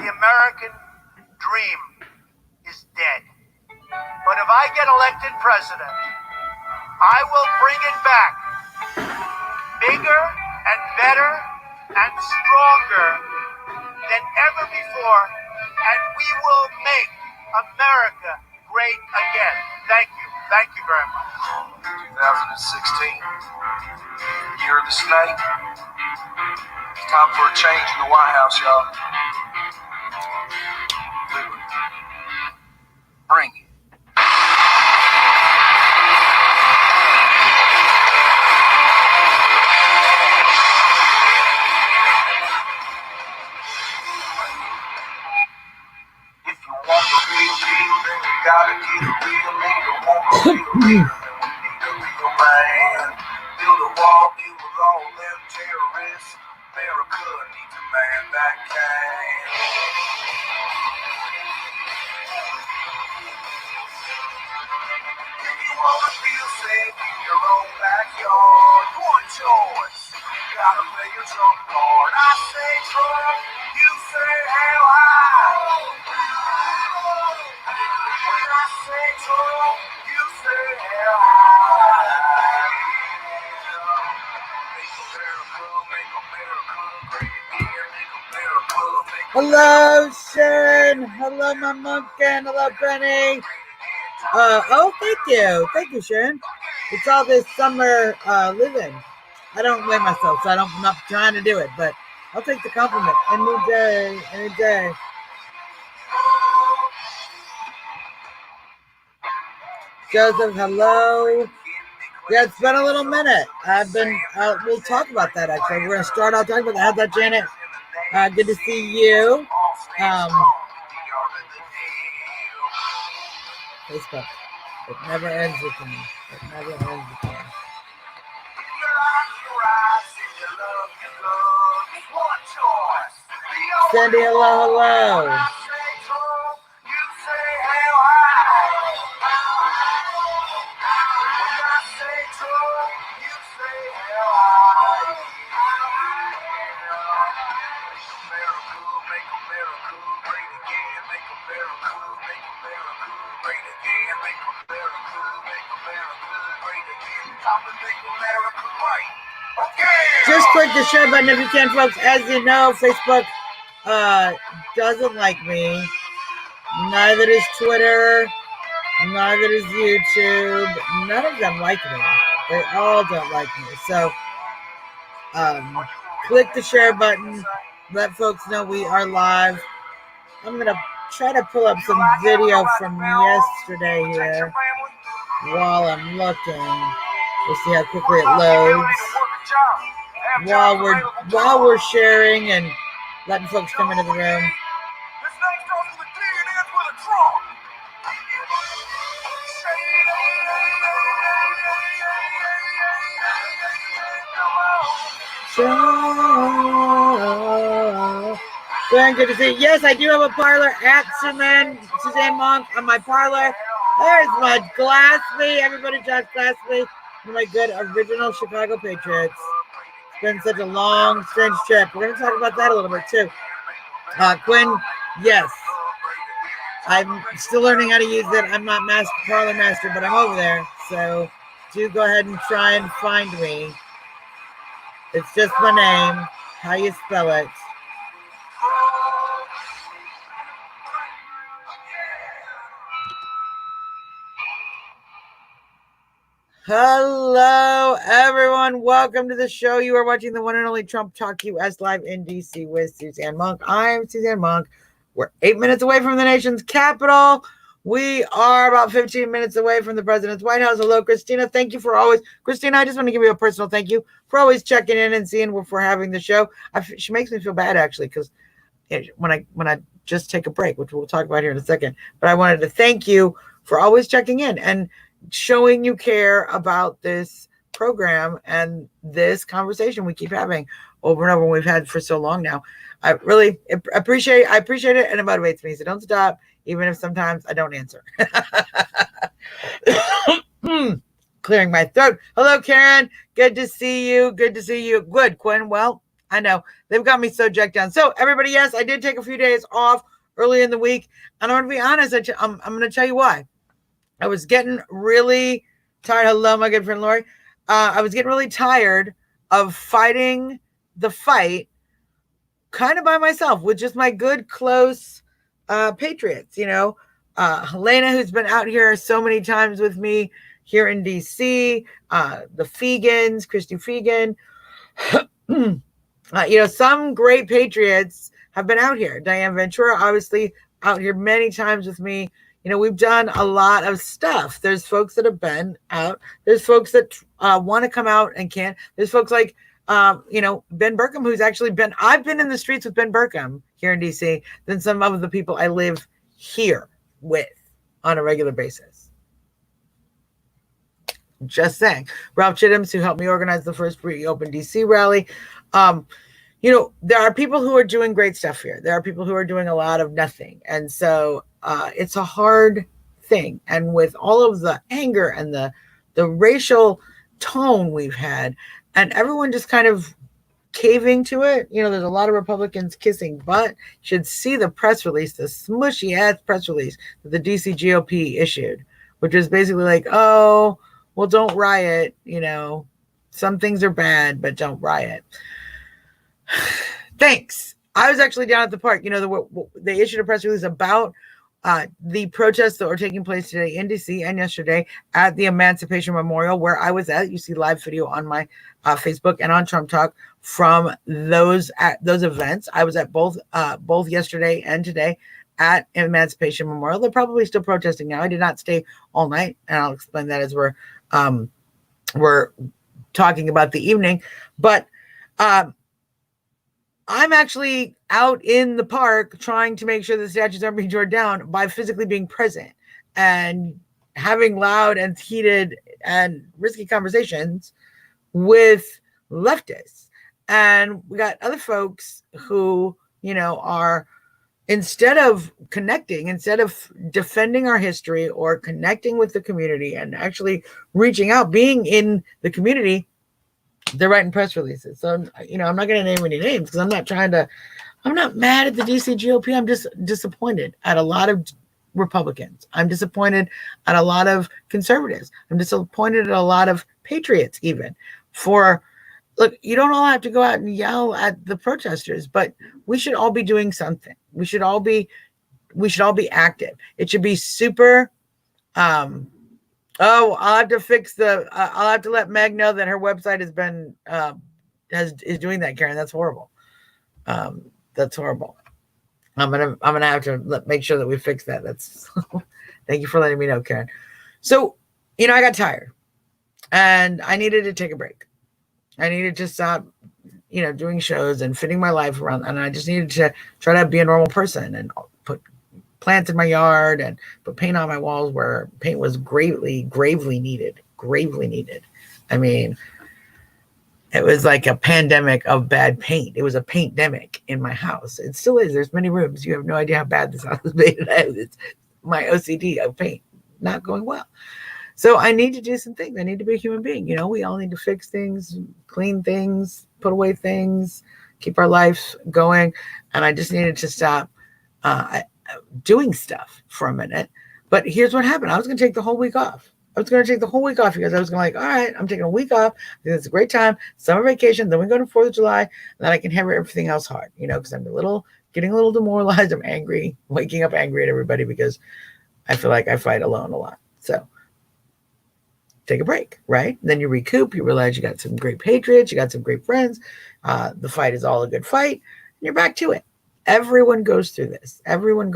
the American dream is dead. But if I get elected president, I will bring it back bigger and better and stronger than ever before, and we will make America great again. Thank you. Thank you very much. 2016, year of the snake. It's time for a change in the White House, y'all. Bring it. If you want the real deal, then you gotta get a real leader. Want a real leader, then we need a real man. Build a wall, deal with all them terrorists. America needs a man that can. If you wanna feel safe in your own backyard, one choice. You gotta play your trump card. I say Trump, you say hell high. When I say Trump, you say hell high. Make America great again. Make America, make America. Hello, Sharon. Hello, my Munkin. Hello, Penny. Thank you, Sharon. It's all this summer living. I don't blame myself, so I'm not trying to do it, but I'll take the compliment any day. Joseph, hello. Yeah, it's been a little minute. We'll talk about that actually. We're gonna start out talking about that. How's that, Janet? Good to see you. Facebook. It never ends with me. It never ends with me. Sandy, hello. Just click the share button if you can, folks. As you know, Facebook doesn't like me. Neither does Twitter. Neither does YouTube. None of them like me. They all don't like me. So click the share button. Let folks know we are live. I'm going to try to pull up some video from yesterday here while I'm looking. We'll see how quickly it loads. While we're sharing and letting folks come into the room. Very good to see you. Yes, I do have a parlor at Suzzanne Monk on my parlor. There's my Glassby. Everybody, Josh Glassby. One of my good original Chicago Patriots. It's been such a long, strange trip. We're going to talk about that a little bit too. Quinn, yes. I'm still learning how to use it. I'm not parlor master, but I'm over there. So do go ahead and try and find me. It's just my name, how you spell it. Hello, everyone. Welcome to the show. You are watching the one and only Trump Talk US live in DC with Suzzanne Monk. I'm Suzzanne Monk. We're 8 minutes away from the nation's capital. We are about 15 minutes away from the president's White House. Hello, Christina. Thank you for always. Christina, I just want to give you a personal thank you for always checking in and seeing if we're having the show. She makes me feel bad, actually, because when I just take a break, which we'll talk about here in a second, but I wanted to thank you for always checking in and showing you care about this program and this conversation we keep having over and over, and we've had for so long now. I really appreciate it, and it motivates me. So don't stop, even if sometimes I don't answer. Clearing my throat. Hello, Karen. Good to see you. Good, Quinn. Well, I know. They've got me so jacked down. So everybody, yes, I did take a few days off early in the week. And I'm going to be honest, I'm going to tell you why. I was getting really tired. Hello, my good friend Lori. I was getting really tired of fighting the fight kind of by myself with just my good, close patriots, Helena, who's been out here so many times with me here in DC, the Fegans, Christy Fegan. Some great patriots have been out here. Diane Ventura, obviously, out here many times with me. We've done a lot of stuff. There's folks that have been out. There's folks that want to come out and can't. There's folks like, Ben Burkham, who's actually I've been in the streets with Ben Burkham here in DC than some of the people I live here with on a regular basis. Just saying. Ralph Chittims, who helped me organize the first free open DC rally. There are people who are doing great stuff here. There are people who are doing a lot of nothing. And so it's a hard thing. And with all of the anger and the racial tone we've had, and everyone just kind of caving to it, there's a lot of Republicans kissing butt. You should see the press release, the smushy ass press release that the DC GOP issued, which is basically like, oh, well, don't riot. Some things are bad, but don't riot. Thanks. I was actually down at the park. They issued a press release about the protests that were taking place today in DC and yesterday at the Emancipation Memorial, where I was at. You see live video on my Facebook and on Trump Talk from those events. I was at both yesterday and today at Emancipation Memorial. They're probably still protesting now. I did not stay all night, and I'll explain that as we're talking about the evening. But I'm actually out in the park trying to make sure the statues aren't being torn down by physically being present and having loud and heated and risky conversations with leftists. And we got other folks who, are, instead of connecting, instead of defending our history or connecting with the community and actually reaching out, being in the community, they're writing press releases. So, I'm not going to name any names because I'm not mad at the DC GOP. I'm just disappointed at a lot of Republicans. I'm disappointed at a lot of conservatives. I'm disappointed at a lot of patriots even look, you don't all have to go out and yell at the protesters, but we should all be doing something. We should all be active. It should be super, I'll have to fix I'll have to let Meg know that her website has been, is doing that, Karen. That's horrible. That's horrible. I'm going to have to make sure that we fix that. Thank you for letting me know, Karen. So, I got tired and I needed to take a break. I needed to stop, doing shows and fitting my life around, and I just needed to try to be a normal person and put plants in my yard and put paint on my walls where paint was gravely needed. I mean, it was like a pandemic of bad paint. It was a paint-demic in my house. It still is. There's many rooms. You have no idea how bad this house is made. It's my OCD of paint not going well. So I need to do some things. I need to be a human being. We all need to fix things, clean things, put away things, keep our life going. And I just needed to stop doing stuff for a minute. But here's what happened. I was going to take the whole week off. Because I was going all right, I'm taking a week off. I think it's a great time. Summer vacation. Then we go to 4th of July. And then I can hammer everything else hard, because I'm getting a little demoralized. I'm angry, waking up angry at everybody because I feel like I fight alone a lot. So take a break, right? And then you recoup. You realize you got some great patriots. You got some great friends. The fight is all a good fight. And you're back to it. Everyone goes through this. Everyone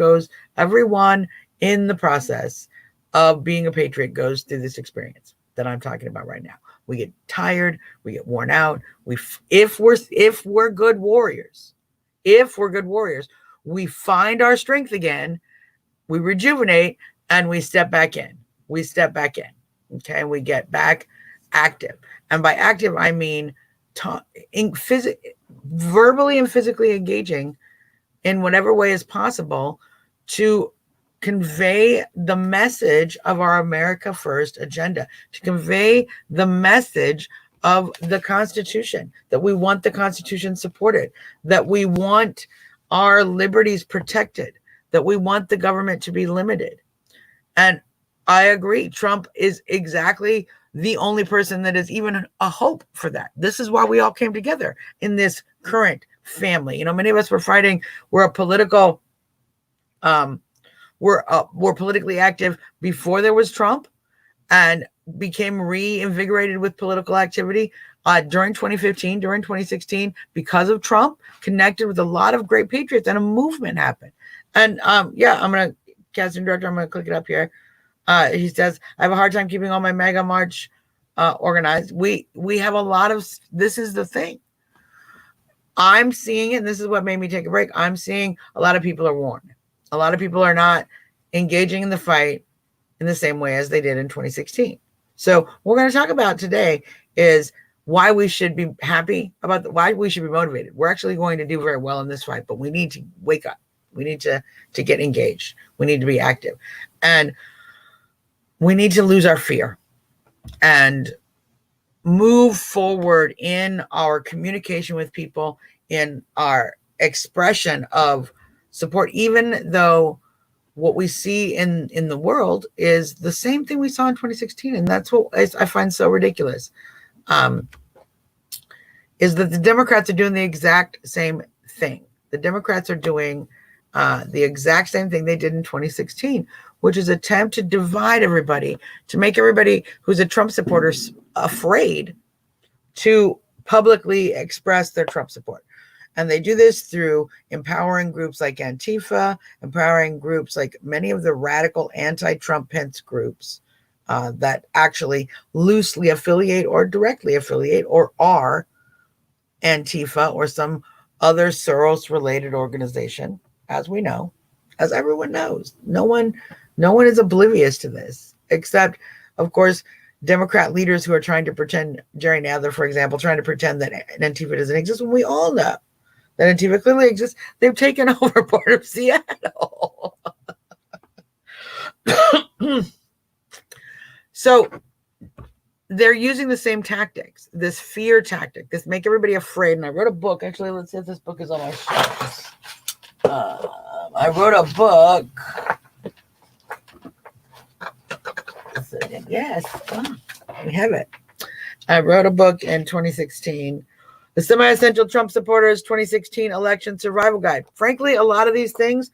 in the process of being a patriot goes through this experience that I'm talking about right now. We get tired. We get worn out. If we're good warriors, we find our strength again. We rejuvenate and we step back in. Okay, and we get back active. And by active, I mean verbally and physically engaging in whatever way is possible to convey the message of our America First agenda, to convey the message of the Constitution, that we want the Constitution supported, that we want our liberties protected, that we want the government to be limited. And I agree. Trump is exactly the only person that is even a hope for that. This is why we all came together in this current family. You know, many of us were fighting. We're politically active before there was Trump, and became reinvigorated with political activity during 2015, during 2016, because of Trump, connected with a lot of great patriots, and a movement happened. And I'm going to, casting director, I'm going to click it up here. He says, I have a hard time keeping all my mega march organized. We have a lot of, this is the thing. I'm seeing it, and this is what made me take a break. I'm seeing a lot of people are worn. A lot of people are not engaging in the fight in the same way as they did in 2016. So what we're going to talk about today is why we should be happy about why we should be motivated. We're actually going to do very well in this fight, but we need to wake up. We need to get engaged. We need to be active. And we need to lose our fear and move forward in our communication with people, in our expression of support, even though what we see in the world is the same thing we saw in 2016. And that's what I find so ridiculous, is that the Democrats are doing the exact same thing. The Democrats are doing the exact same thing they did in 2016, which is attempt to divide everybody, to make everybody who's a Trump supporter afraid to publicly express their Trump support. And they do this through empowering groups like Antifa, empowering groups like many of the radical anti-Trump Pence groups that actually loosely affiliate or directly affiliate or are Antifa or some other Soros-related organization, as we know, as everyone knows. No one is oblivious to this, except, of course, Democrat leaders who are trying to pretend, Jerry Nadler, for example, trying to pretend that Antifa doesn't exist, when we all know that Antifa clearly exists. They've taken over part of Seattle. So they're using the same tactics, this fear tactic, this make everybody afraid. And I wrote a book. Actually, let's see if this book is on my shelves. I wrote a book. Yes, we have it. I wrote a book in 2016, The Semi-Essential Trump Supporters 2016 Election Survival Guide. Frankly, a lot of these things,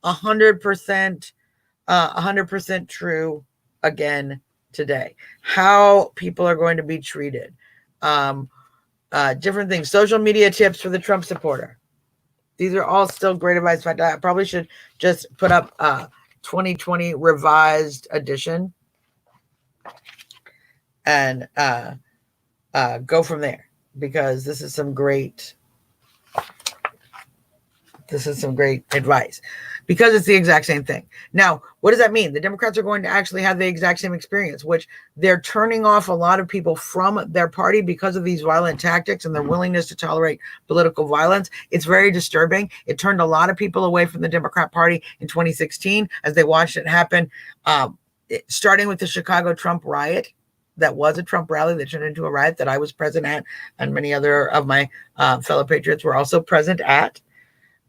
100% true again today. How people are going to be treated. Different things. Social media tips for the Trump supporter. These are all still great advice. In fact, I probably should just put up 2020 revised edition and go from there, because this is some great advice, because it's the exact same thing. Now, what does that mean? The Democrats are going to actually have the exact same experience, which they're turning off a lot of people from their party because of these violent tactics and their willingness to tolerate political violence. It's very disturbing. It turned a lot of people away from the Democrat Party in 2016 as they watched it happen, starting with the Chicago Trump riot. That was a Trump rally that turned into a riot that I was present at, and many other of my fellow patriots were also present at,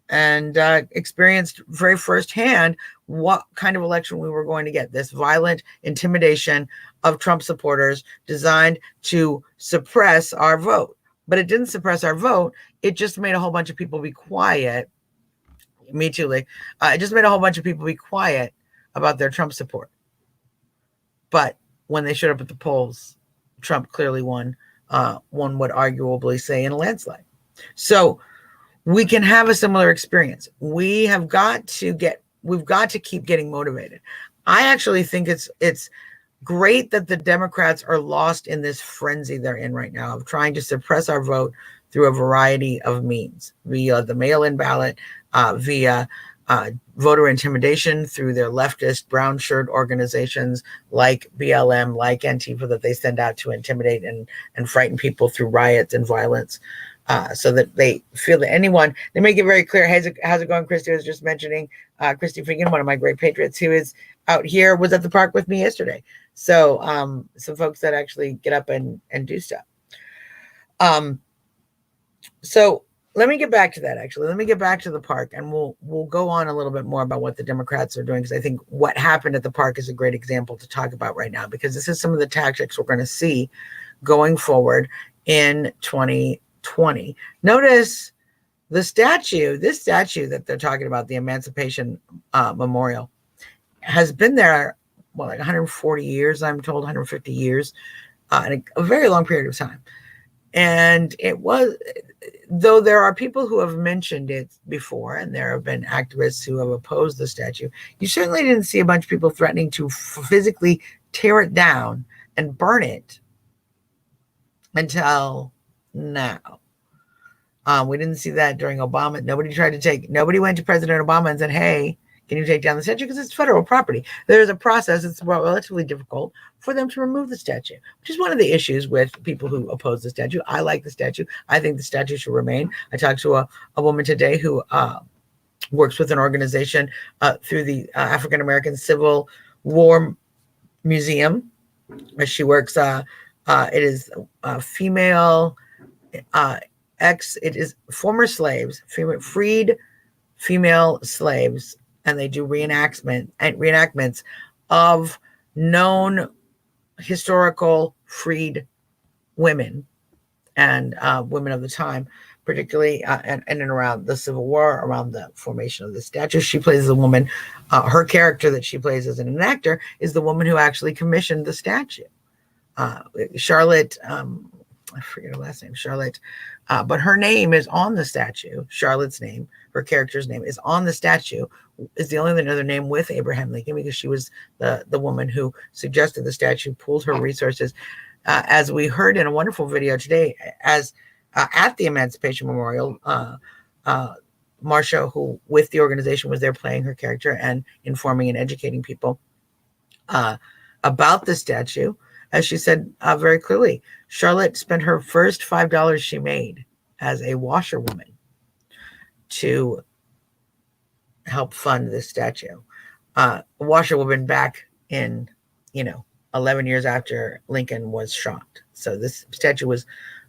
and experienced very firsthand what kind of election we were going to get. This violent intimidation of Trump supporters designed to suppress our vote. But it didn't suppress our vote. It just made a whole bunch of people be quiet. Me too, Lee. It just made a whole bunch of people be quiet about their Trump support. But when they showed up at the polls, Trump clearly won, one would arguably say, in a landslide. So we can have a similar experience. We've got to keep getting motivated. I actually think it's great that the Democrats are lost in this frenzy they're in right now of trying to suppress our vote through a variety of means, via the mail-in ballot, via voter intimidation through their leftist brown shirt organizations like BLM, like Antifa, that they send out to intimidate and frighten people through riots and violence, so that they feel that anyone, they make it very clear. How's it going? Christy was just mentioning Christy Freegan, one of my great patriots who is out here, was at the park with me yesterday. So some folks that actually get up and do stuff. So let me get back to that. Actually, let me get back to the park, and we'll go on a little bit more about what the Democrats are doing, because I think what happened at the park is a great example to talk about right now, because this is some of the tactics we're going to see going forward in 2020. Notice the statue, this statue that they're talking about, the Emancipation Memorial, has been there, well, like 140 years, I'm told, 150 years, in a very long period of time. And it was, though there are people who have mentioned it before, and there have been activists who have opposed the statue, you certainly didn't see a bunch of people threatening to physically tear it down and burn it until now. We didn't see that during Obama. Nobody went to President Obama and said, hey, can you take down the statue? Because it's federal property. There's a process. It's relatively difficult for them to remove the statue, which is one of the issues with people who oppose the statue. I like the statue. I think the statue should remain. I talked to a woman today who works with an organization through the African American Civil War Museum. She works, it is female, it is former slaves, freed female slaves, and they do reenactments of known historical freed women and women of the time, particularly in and around the Civil War, around the formation of the statue. She plays the woman, her character that she plays as an actor is the woman who actually commissioned the statue. Charlotte, I forget her last name, Charlotte, but her name is on the statue. Charlotte's name, her character's name, is on the statue. Is the only other name with Abraham Lincoln, because she was the woman who suggested the statue, pooled her resources. As we heard in a wonderful video today, as at the Emancipation Memorial, Marsha, who with the organization was there playing her character and informing and educating people about the statue. As she said very clearly, Charlotte spent her first $5 she made as a washerwoman to help fund this statue. Washerwoman back in, 11 years after Lincoln was shot. So this statue was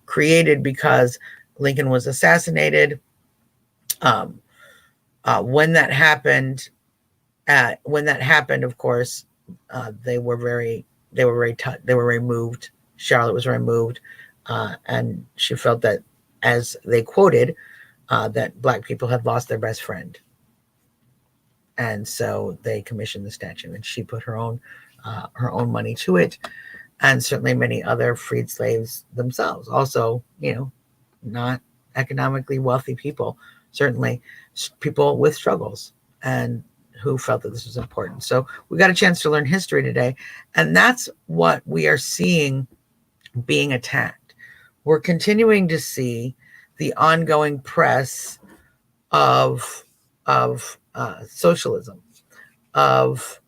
created because Lincoln was assassinated. When that happened, of course, they were very moved. Charlotte was very moved, and she felt that, as they quoted, that Black people had lost their best friend, and so they commissioned the statue, and she put her own money to it, and certainly many other freed slaves themselves, also, not economically wealthy people, certainly people with struggles, and who felt that this was important. So we got a chance to learn history today, and that's what we are seeing being attacked. We're continuing to see the ongoing press of socialism, of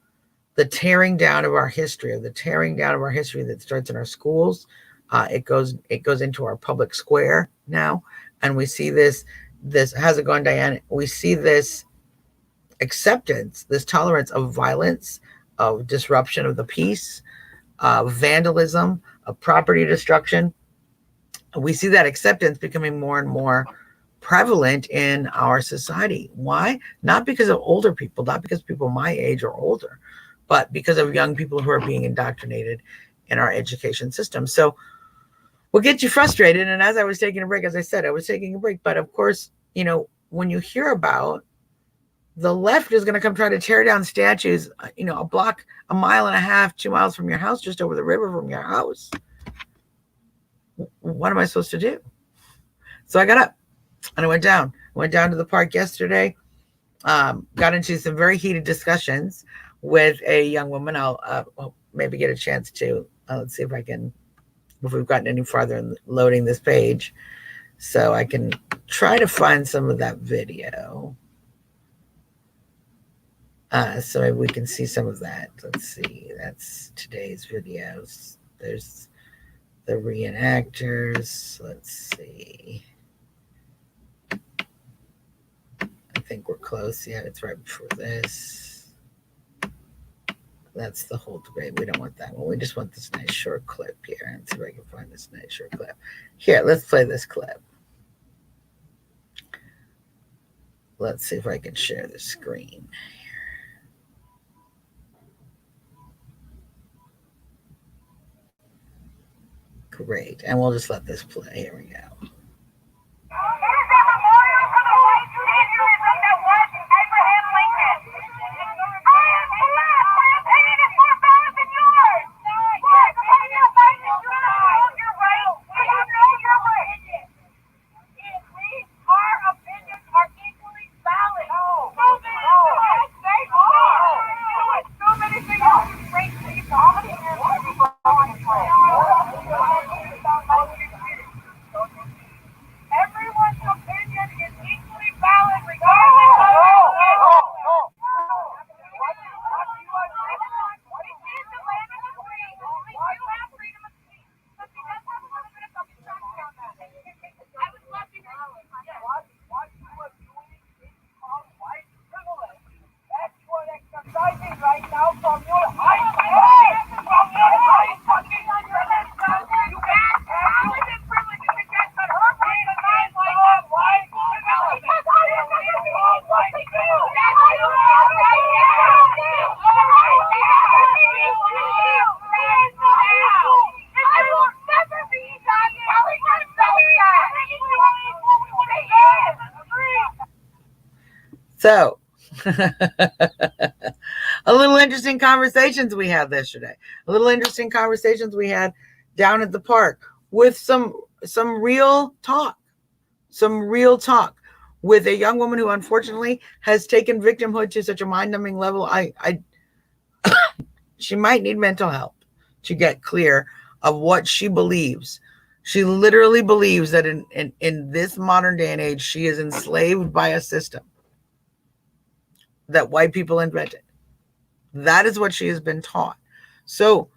the tearing down of our history, that starts in our schools. It goes into our public square now, and we see this. How's it going, Diane? We see this acceptance, this tolerance of violence, of disruption of the peace, of vandalism, of property destruction. We see that acceptance becoming more and more prevalent in our society. Why? Not because of older people, not because people my age or older, but because of young people who are being indoctrinated in our education system. So what gets you frustrated? And as I was taking a break, as I said, I was taking a break, but of course, when you hear about the left is going to come try to tear down statues, a block, a mile and a half, 2 miles from your house, just over the river from your house. What am I supposed to do? So I got up and I went down. I went down to the park yesterday, got into some very heated discussions with a young woman. I'll maybe get a chance to, let's see if we've gotten any farther in loading this page, so I can try to find some of that video. So maybe we can see some of that. Let's see. That's today's videos. There's the reenactors. Let's see. I think we're close. Yeah, it's right before this. That's the whole debate. We don't want that one. We just want this nice short clip here. And see if I can find this nice short clip. Here, let's play this clip. Let's see if I can share the screen. Great. And we'll just let this play. Here we go. So, a little interesting conversations we had yesterday. A little interesting conversations we had down at the park with some real talk. Some real talk with a young woman who unfortunately has taken victimhood to such a mind-numbing level. She might need mental help to get clear of what she believes. She literally believes that in this modern day and age, she is enslaved by a system that white people invented. That is what she has been taught. So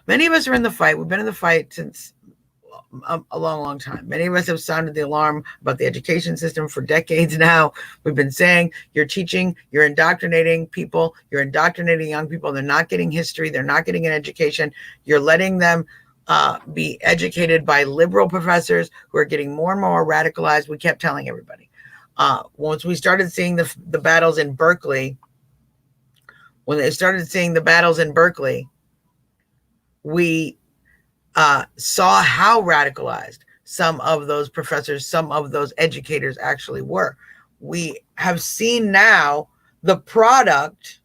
many of us are in the fight. We've been in the fight since a long time. Many of us have sounded the alarm about the education system for decades now. We've been saying you're teaching, you're indoctrinating people, you're indoctrinating young people. They're not getting history. They're not getting an education. You're letting them be educated by liberal professors who are getting more and more radicalized. We kept telling everybody. Once we started seeing the battles in Berkeley, we saw how radicalized some of those professors, some of those educators actually were. We have seen now the product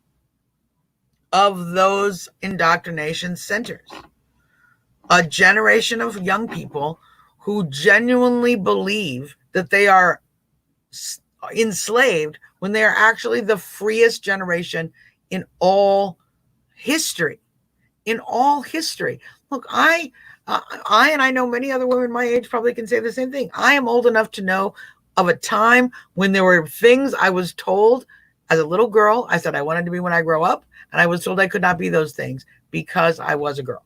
of those indoctrination centers. A generation of young people who genuinely believe that they are enslaved when they are actually the freest generation in all history. In all history. Look, I and I know many other women my age probably can say the same thing. I am old enough to know of a time when there were things I was told as a little girl. I said I wanted to be when I grow up, and I was told I could not be those things because I was a girl.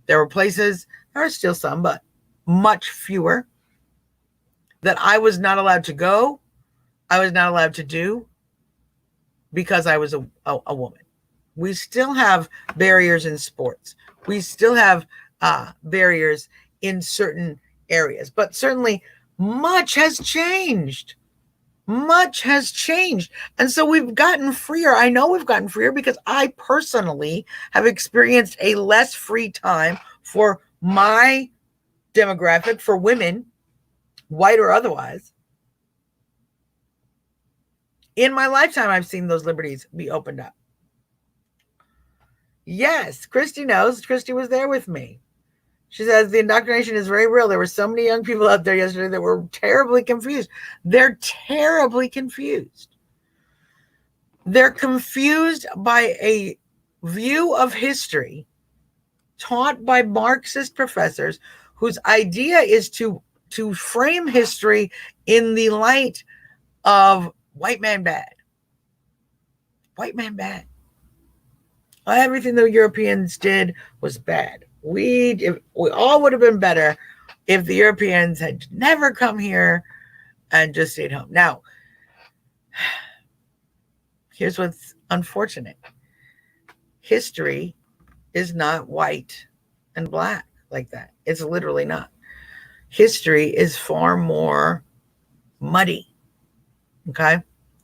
There were places, there are still some, but much fewer, that I was not allowed to go. I was not allowed to do because I was a woman. We still have barriers in sports. We still have barriers in certain areas, but certainly much has changed. Much has changed. And so we've gotten freer. I know we've gotten freer because I personally have experienced a less free time for my demographic, for women, white or otherwise. In my lifetime, I've seen those liberties be opened up. Yes, Christy knows. Christy was there with me. She says the indoctrination is very real. There were so many young people out there yesterday that were terribly confused. They're terribly confused. They're confused by a view of history taught by Marxist professors whose idea is to frame history in the light of white man bad. White man bad. Everything the Europeans did was bad. We all would have been better if the Europeans had never come here and just stayed home. Now, here's what's unfortunate. History is not white and black like that. It's literally not. History is far more muddy. Okay?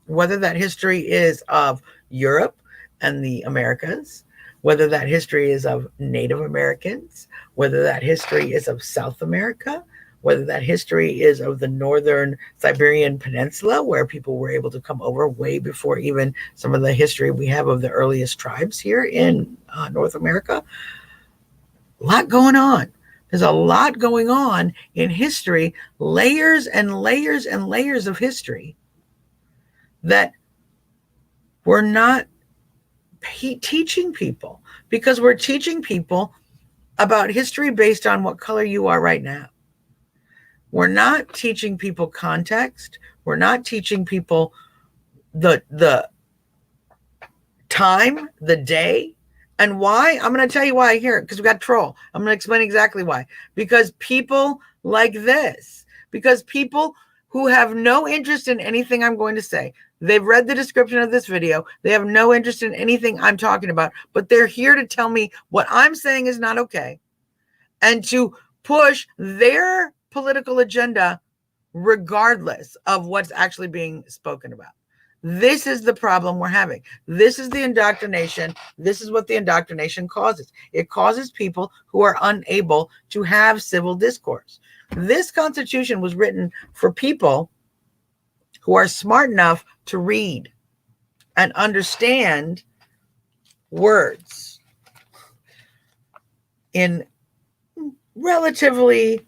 Whether that history is of Europe and the Americas, whether that history is of Native Americans, whether that history is of South America, whether that history is of the northern Siberian Peninsula, where people were able to come over way before even some of the history we have of the earliest tribes here in North America. A lot going on. There's a lot going on in history, layers and layers and layers of history that we're not teaching people, because we're teaching people about history based on what color you are right now. We're not teaching people context. We're not teaching people the time, the day, and why. I'm going to tell you why here, because we got troll. I'm going to explain exactly why. Because people like this, because people who have no interest in anything I'm going to say, they've read the description of this video, they have no interest in anything I'm talking about, but they're here to tell me what I'm saying is not okay and to push their political agenda regardless of what's actually being spoken about. This is the problem we're having. This is the indoctrination. This is what the indoctrination causes. It causes people who are unable to have civil discourse. This Constitution was written for people who are smart enough to read and understand words in relatively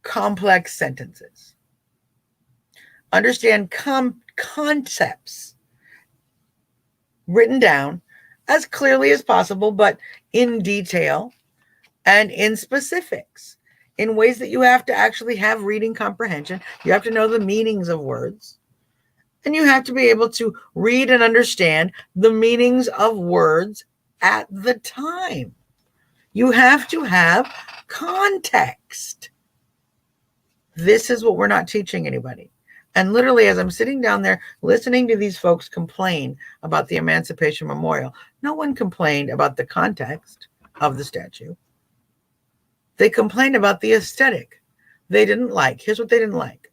complex sentences. Understand concepts written down as clearly as possible, but in detail and in specifics, in ways that you have to actually have reading comprehension. You have to know the meanings of words, and you have to be able to read and understand the meanings of words at the time. You have to have context. This is what we're not teaching anybody. And literally, as I'm sitting down there listening to these folks complain about the Emancipation Memorial, no one complained about the context of the statue. They complained about the aesthetic. They didn't like. Here's what they didn't like.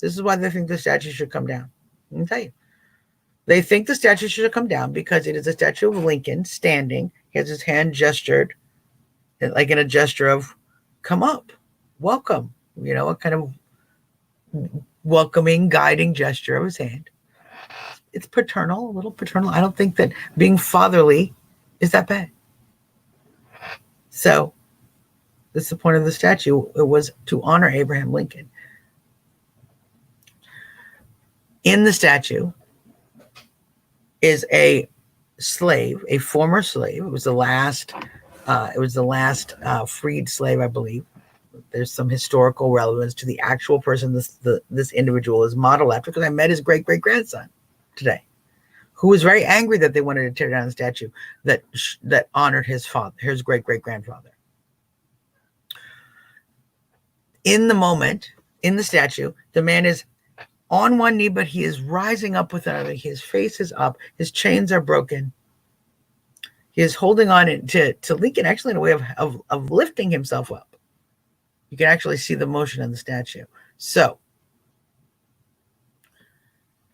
This is why they think the statue should come down. Let me tell you. They think the statue should come down because it is a statue of Lincoln standing. He has his hand gestured, like in a gesture of come up, welcome. You know, a kind of welcoming, guiding gesture of his hand. It's paternal, a little paternal. I don't think that being fatherly is that bad. So that's the point of the statue. It was to honor Abraham Lincoln. In the statue is a slave, a former slave. It was the last freed slave, I believe. There's some historical relevance to the actual person this individual is modeled after, because I met his great-great-grandson today, who was very angry that they wanted to tear down the statue that honored his father, his great-great-grandfather. In the moment, in the statue, the man is on one knee, but he is rising up with another. His face is up. His chains are broken. He is holding on to Lincoln, actually in a way of lifting himself up. You can actually see the motion of the statue. So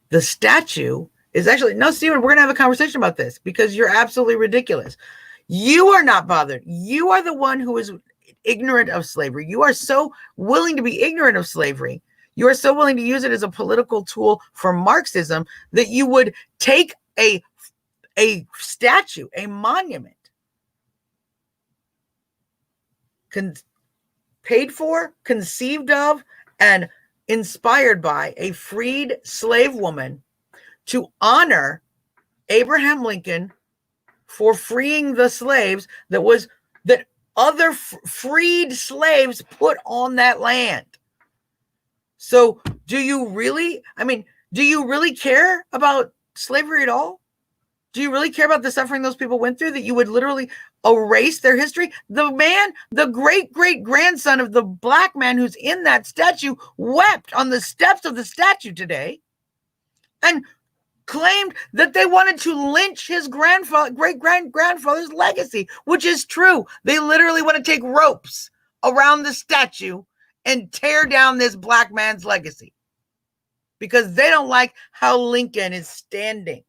the statue is actually, no, Stephen, we're going to have a conversation about this because you're absolutely ridiculous. You are not bothered. You are the one who is ignorant of slavery. You are so willing to be ignorant of slavery. You are so willing to use it as a political tool for Marxism that you would take a statue, a monument, paid for, conceived of, and inspired by a freed slave woman to honor Abraham Lincoln for freeing the slaves that other freed slaves put on that land. So do you really care about slavery at all? Do you really care about the suffering those people went through, that you would literally erase their history? The man, the great-great-grandson of the black man who's in that statue, wept on the steps of the statue today and claimed that they wanted to lynch his great-grandfather's legacy, which is true. They literally want to take ropes around the statue and tear down this black man's legacy because they don't like how Lincoln is standing,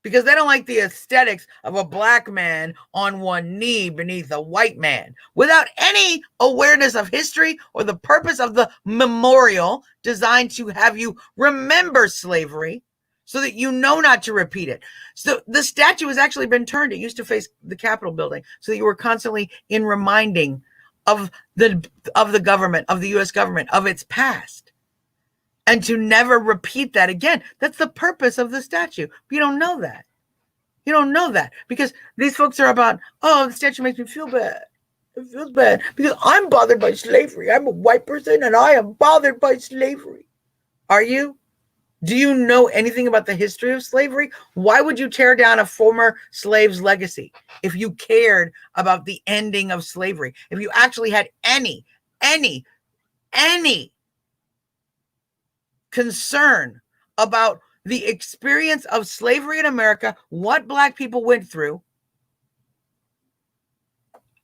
because they don't like the aesthetics of a black man on one knee beneath a white man without any awareness of history or the purpose of the memorial designed to have you remember slavery so that you know not to repeat it. So the statue has actually been turned. It used to face the Capitol building so that you were constantly in reminding of the government, of the U.S. government, of its past, and to never repeat that again. That's the purpose of the statue. But you don't know that. You don't know that because these folks are about, oh, the statue makes me feel bad. It feels bad because I'm bothered by slavery. I'm a white person and I am bothered by slavery. Are you? Do you know anything about the history of slavery? Why would you tear down a former slave's legacy if you cared about the ending of slavery? If you actually had any concern about the experience of slavery in America, what black people went through,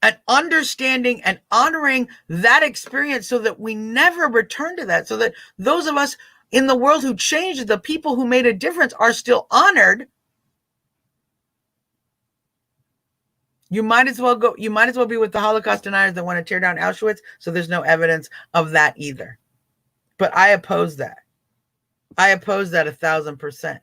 and understanding and honoring that experience so that we never return to that, so that those of us in the world who changed, the people who made a difference, are still honored, you might as well be with the Holocaust deniers that want to tear down Auschwitz, so there's no evidence of that either. But I oppose that. I oppose that 1,000%.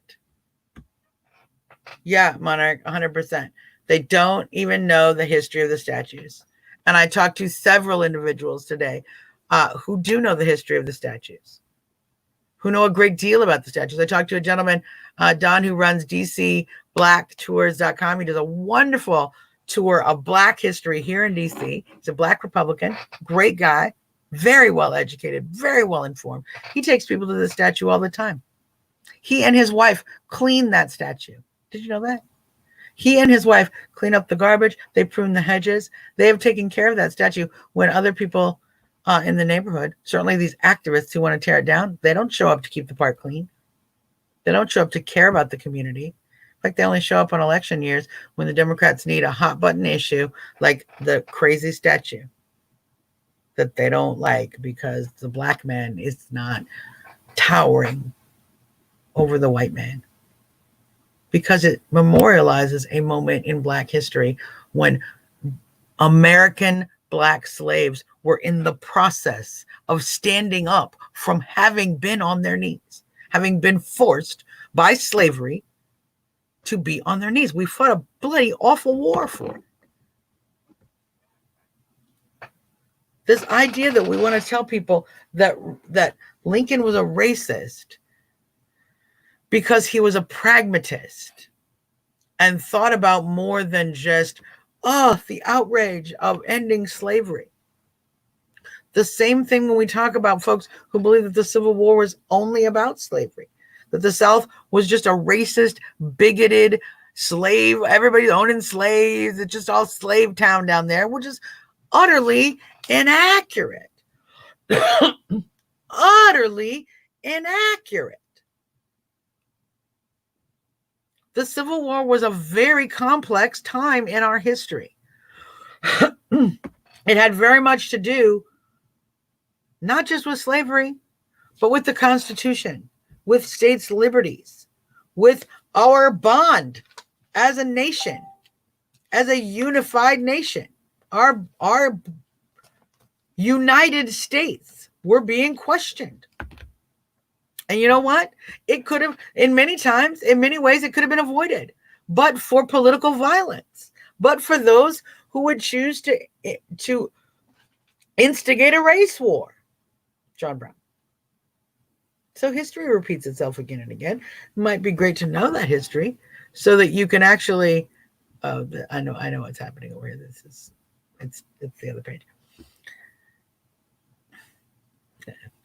Yeah, Monarch, 100%. They don't even know the history of the statues. And I talked to several individuals today who do know the history of the statues, who know a great deal about the statues. I talked to a gentleman, Don, who runs DCBlackTours.com. He does a wonderful tour of Black history here in DC. He's a Black Republican, great guy, very well educated, very well informed. He takes people to the statue all the time. He and his wife clean that statue. Did you know that? He and his wife clean up the garbage. They prune the hedges. They have taken care of that statue when other people in the neighborhood, certainly these activists who want to tear it down, they don't show up to keep the park clean. They don't show up to care about the community. In fact, they only show up on election years when the Democrats need a hot button issue like the crazy statue that they don't like because the black man is not towering over the white man. Because it memorializes a moment in Black history when American Black slaves were in the process of standing up from having been on their knees, having been forced by slavery to be on their knees. We fought a bloody awful war for it. This idea that we want to tell people that Lincoln was a racist because he was a pragmatist and thought about more than just, the outrage of ending slavery. The same thing when we talk about folks who believe that the Civil War was only about slavery, that the South was just a racist, bigoted slave, everybody's owning slaves, it's just all slave town down there, which is utterly inaccurate. Utterly inaccurate. The Civil War was a very complex time in our history. It had very much to do, not just with slavery, but with the Constitution, with states' liberties, with our bond as a nation, as a unified nation. Our United States were being questioned. And you know what? It could have, in many ways, it could have been avoided, but for political violence, but for those who would choose to instigate a race war. John Brown. So history repeats itself again and again. It might be great to know that history so that you can actually, I know what's happening over here. It's the other page.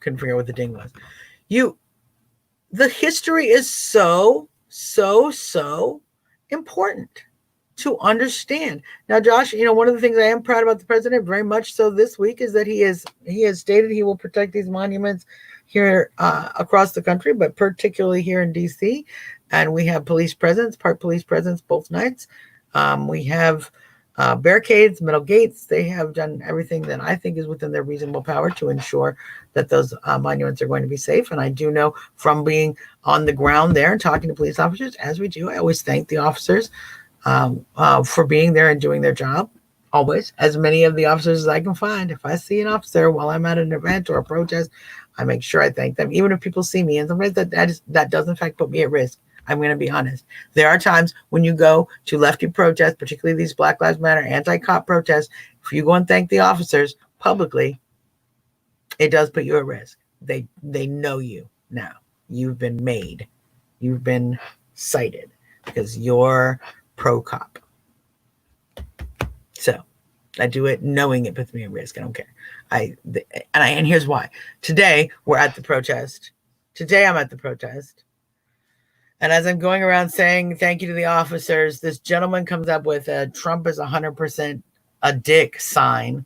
Couldn't figure out what the ding was. The history is so important to understand. Now, Josh, one of the things I am proud about the president, very much so this week, is that he has stated he will protect these monuments. here across the country, but particularly here in DC. And we have police presence, park police presence both nights. We have barricades, metal gates. They have done everything that I think is within their reasonable power to ensure that those monuments are going to be safe. And I do know from being on the ground there and talking to police officers, as we do, I always thank the officers for being there and doing their job. Always, as many of the officers as I can find. If I see an officer while I'm at an event or a protest, I make sure I thank them, even if people see me. And sometimes that does in fact put me at risk. I'm going to be honest. There are times when you go to lefty protests, particularly these Black Lives Matter anti-cop protests, if you go and thank the officers publicly, it does put you at risk. They know you now. You've been made. You've been cited because you're pro-cop. So I do it knowing it puts me at risk. I don't care. And here's why. Today we're at the protest. Today I'm at the protest. And as I'm going around saying thank you to the officers, this gentleman comes up with a Trump is 100% a dick sign.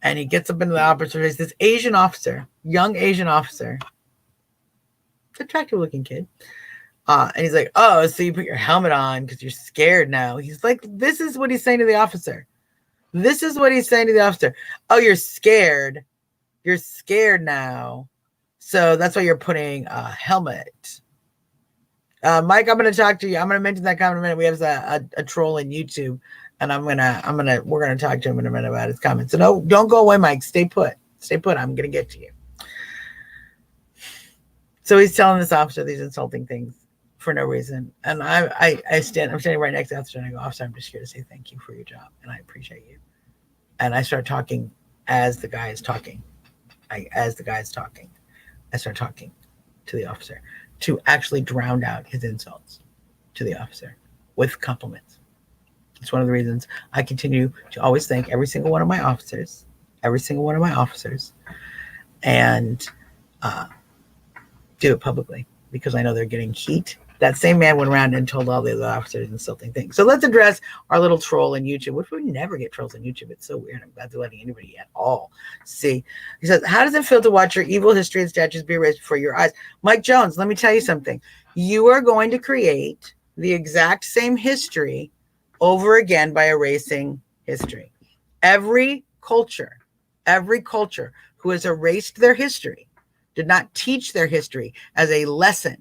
And he gets up into the officer face, this Asian officer, young Asian officer, attractive looking kid. And he's like, oh, so you put your helmet on because you're scared now. He's like, this is what he's saying to the officer. This is what he's saying to the officer. Oh, you're scared. You're scared now. So that's why you're putting a helmet. Mike, I'm going to talk to you. I'm going to mention that comment in a minute. We have a troll in YouTube, and we're going to talk to him in a minute about his comments. So no, don't go away, Mike. Stay put. Stay put. I'm going to get to you. So he's telling this officer these insulting things for no reason. And I'm standing right next to the officer, and I go, officer, I'm just here to say thank you for your job, and I appreciate you. And I start talking as the guy is talking. I start talking to the officer to actually drown out his insults to the officer with compliments. It's one of the reasons I continue to always thank every single one of my officers, and do it publicly because I know they're getting heat. That same man went around and told all the other officers insulting things. So let's address our little troll in YouTube, which we never get trolls in YouTube. It's so weird. I'm glad to letting anybody at all see. He says, how does it feel to watch your evil history and statues be erased before your eyes? Mike Jones, let me tell you something. You are going to create the exact same history over again by erasing history. Every culture who has erased their history, did not teach their history as a lesson,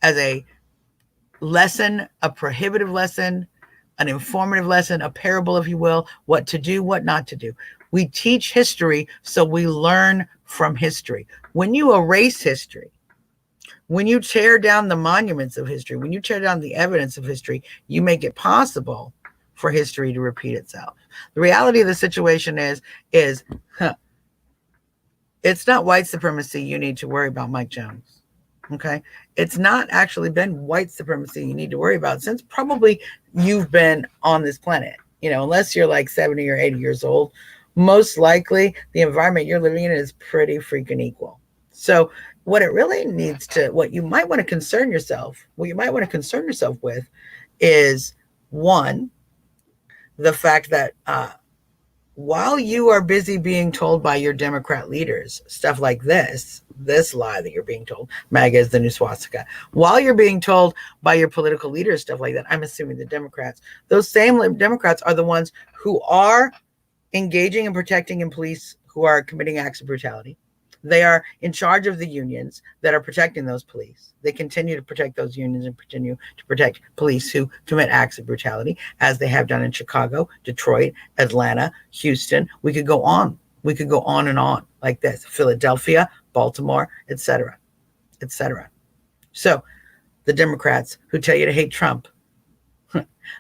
a prohibitive lesson, an informative lesson, a parable, if you will, what to do, what not to do. We teach history so we learn from history. When you erase history, when you tear down the monuments of history, when you tear down the evidence of history, you make it possible for history to repeat itself. The reality of the situation is it's not white supremacy you need to worry about, Mike Jones. Okay, it's not actually been white supremacy you need to worry about since probably you've been on this planet. You know, unless you're like 70 or 80 years old, most likely the environment you're living in is pretty freaking equal. So what it really needs to, what you might want to concern yourself with is one, the fact that while you are busy being told by your Democrat leaders stuff like this lie that you're being told, MAGA is the new swastika, while you're being told by your political leaders stuff like that, I'm assuming the Democrats, those same Democrats are the ones who are engaging and protecting in police who are committing acts of brutality. They are in charge of the unions that are protecting those police. They continue to protect those unions and continue to protect police who commit acts of brutality, as they have done in Chicago, Detroit, Atlanta, Houston. We could go on. We could go on and on like this. Philadelphia, Baltimore, etc., etc. So the Democrats who tell you to hate Trump,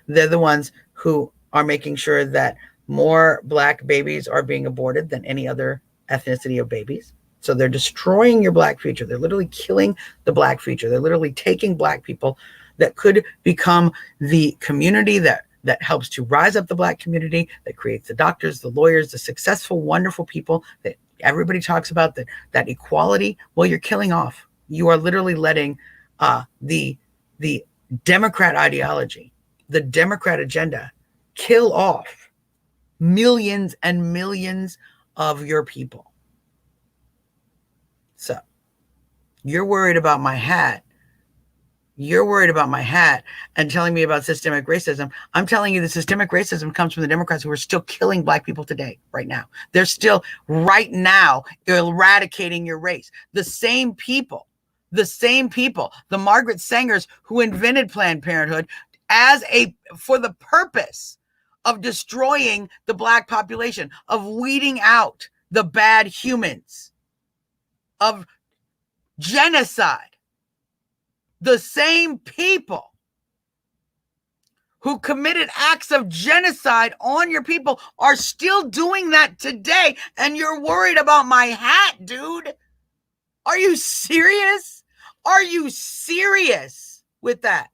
they're the ones who are making sure that more Black babies are being aborted than any other ethnicity of babies. So they're destroying your Black future. They're literally killing the Black future. They're literally taking Black people that could become the community that helps to rise up the Black community, that creates the doctors, the lawyers, the successful, wonderful people that everybody talks about, that equality. Well, you're killing off. You are literally letting the Democrat ideology, the Democrat agenda, kill off millions and millions of your people. You're worried about my hat. You're worried about my hat and telling me about systemic racism. I'm telling you the systemic racism comes from the Democrats who are still killing Black people today, right now. They're still right now eradicating your race. The same people, the Margaret Sangers who invented Planned Parenthood for the purpose of destroying the Black population, of weeding out the bad humans, of genocide. The same people who committed acts of genocide on your people are still doing that today, and you're worried about my hat, dude. Are you serious? Are you serious with that?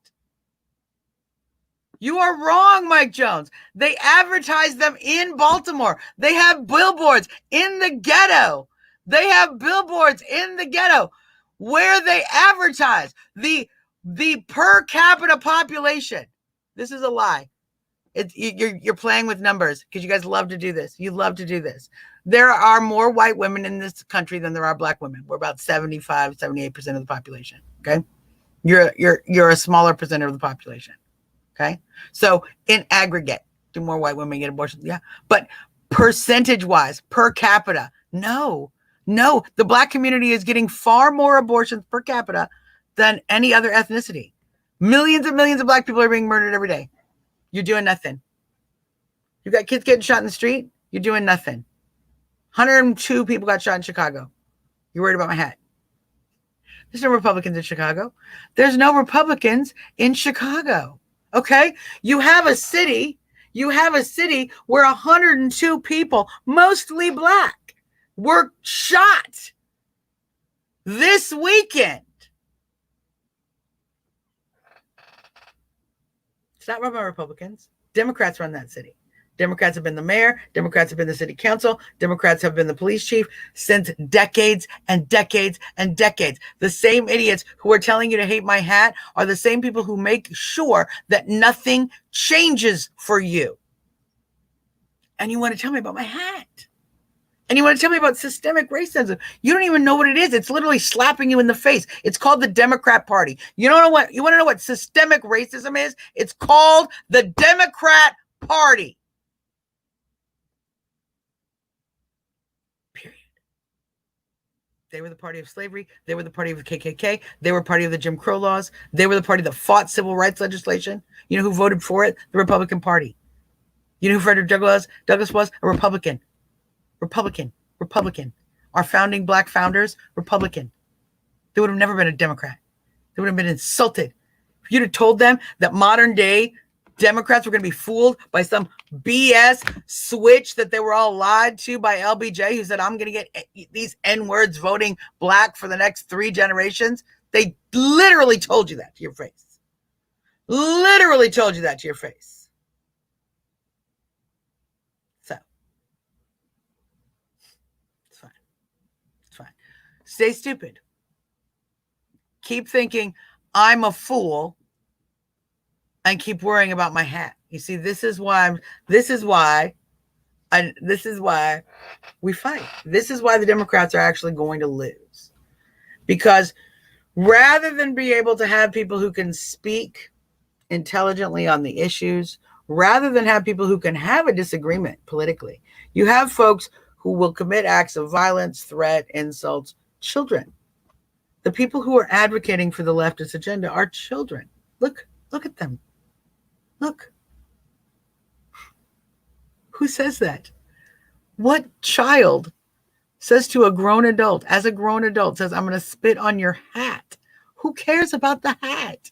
You are wrong, Mike Jones. They advertise them in Baltimore. They have billboards in the ghetto. They have billboards in the ghetto where they advertise the per capita population. This is a lie. You're playing with numbers because you guys love to do this. You love to do this. There are more white women in this country than there are Black women. We're about 75, 78% of the population. Okay. You're a smaller percent of the population. Okay. So in aggregate, do more white women get abortions? Yeah. But percentage wise, per capita, no. The Black community is getting far more abortions per capita than any other ethnicity. Millions and millions of Black people are being murdered every day. You're doing nothing. You've got kids getting shot in the street. You're doing nothing. 102 people got shot in Chicago. You're worried about my hat. There's no Republicans in Chicago. There's no Republicans in Chicago. Okay? You have a city where 102 people, mostly Black, were shot this weekend. It's not run by Republicans. Democrats run that city. Democrats have been the mayor. Democrats have been the city council. Democrats have been the police chief since decades and decades and decades. The same idiots who are telling you to hate my hat are the same people who make sure that nothing changes for you. And you want to tell me about my hat. And you want to tell me about systemic racism. You don't even know what it is. It's literally slapping you in the face. It's called the Democrat Party. You don't know what, you want to know what systemic racism is? It's called the Democrat Party. Period. They were the party of slavery. They were the party of the KKK. They were party of the Jim Crow laws. They were the party that fought civil rights legislation. You know who voted for it? The Republican Party. You know who Frederick Douglass was? A Republican. Our founding Black founders, Republican. They would have never been a Democrat. They would have been insulted. If you'd have told them that modern day Democrats were going to be fooled by some BS switch that they were all lied to by LBJ, who said, I'm going to get these N-words voting Black for the next 3 generations. They literally told you that to your face. Literally told you that to your face. So, it's fine. It's fine. Stay stupid. Keep thinking I'm a fool and keep worrying about my hat. You see, this is why we fight. This is why the Democrats are actually going to lose. Because rather than be able to have people who can speak intelligently on the issues, rather than have people who can have a disagreement politically, you have folks who will commit acts of violence, threat, insults, children. The people who are advocating for the leftist agenda are children. Look at them. Look. Who says that? What child says to a grown adult, as a grown adult, says, I'm going to spit on your hat? Who cares about the hat?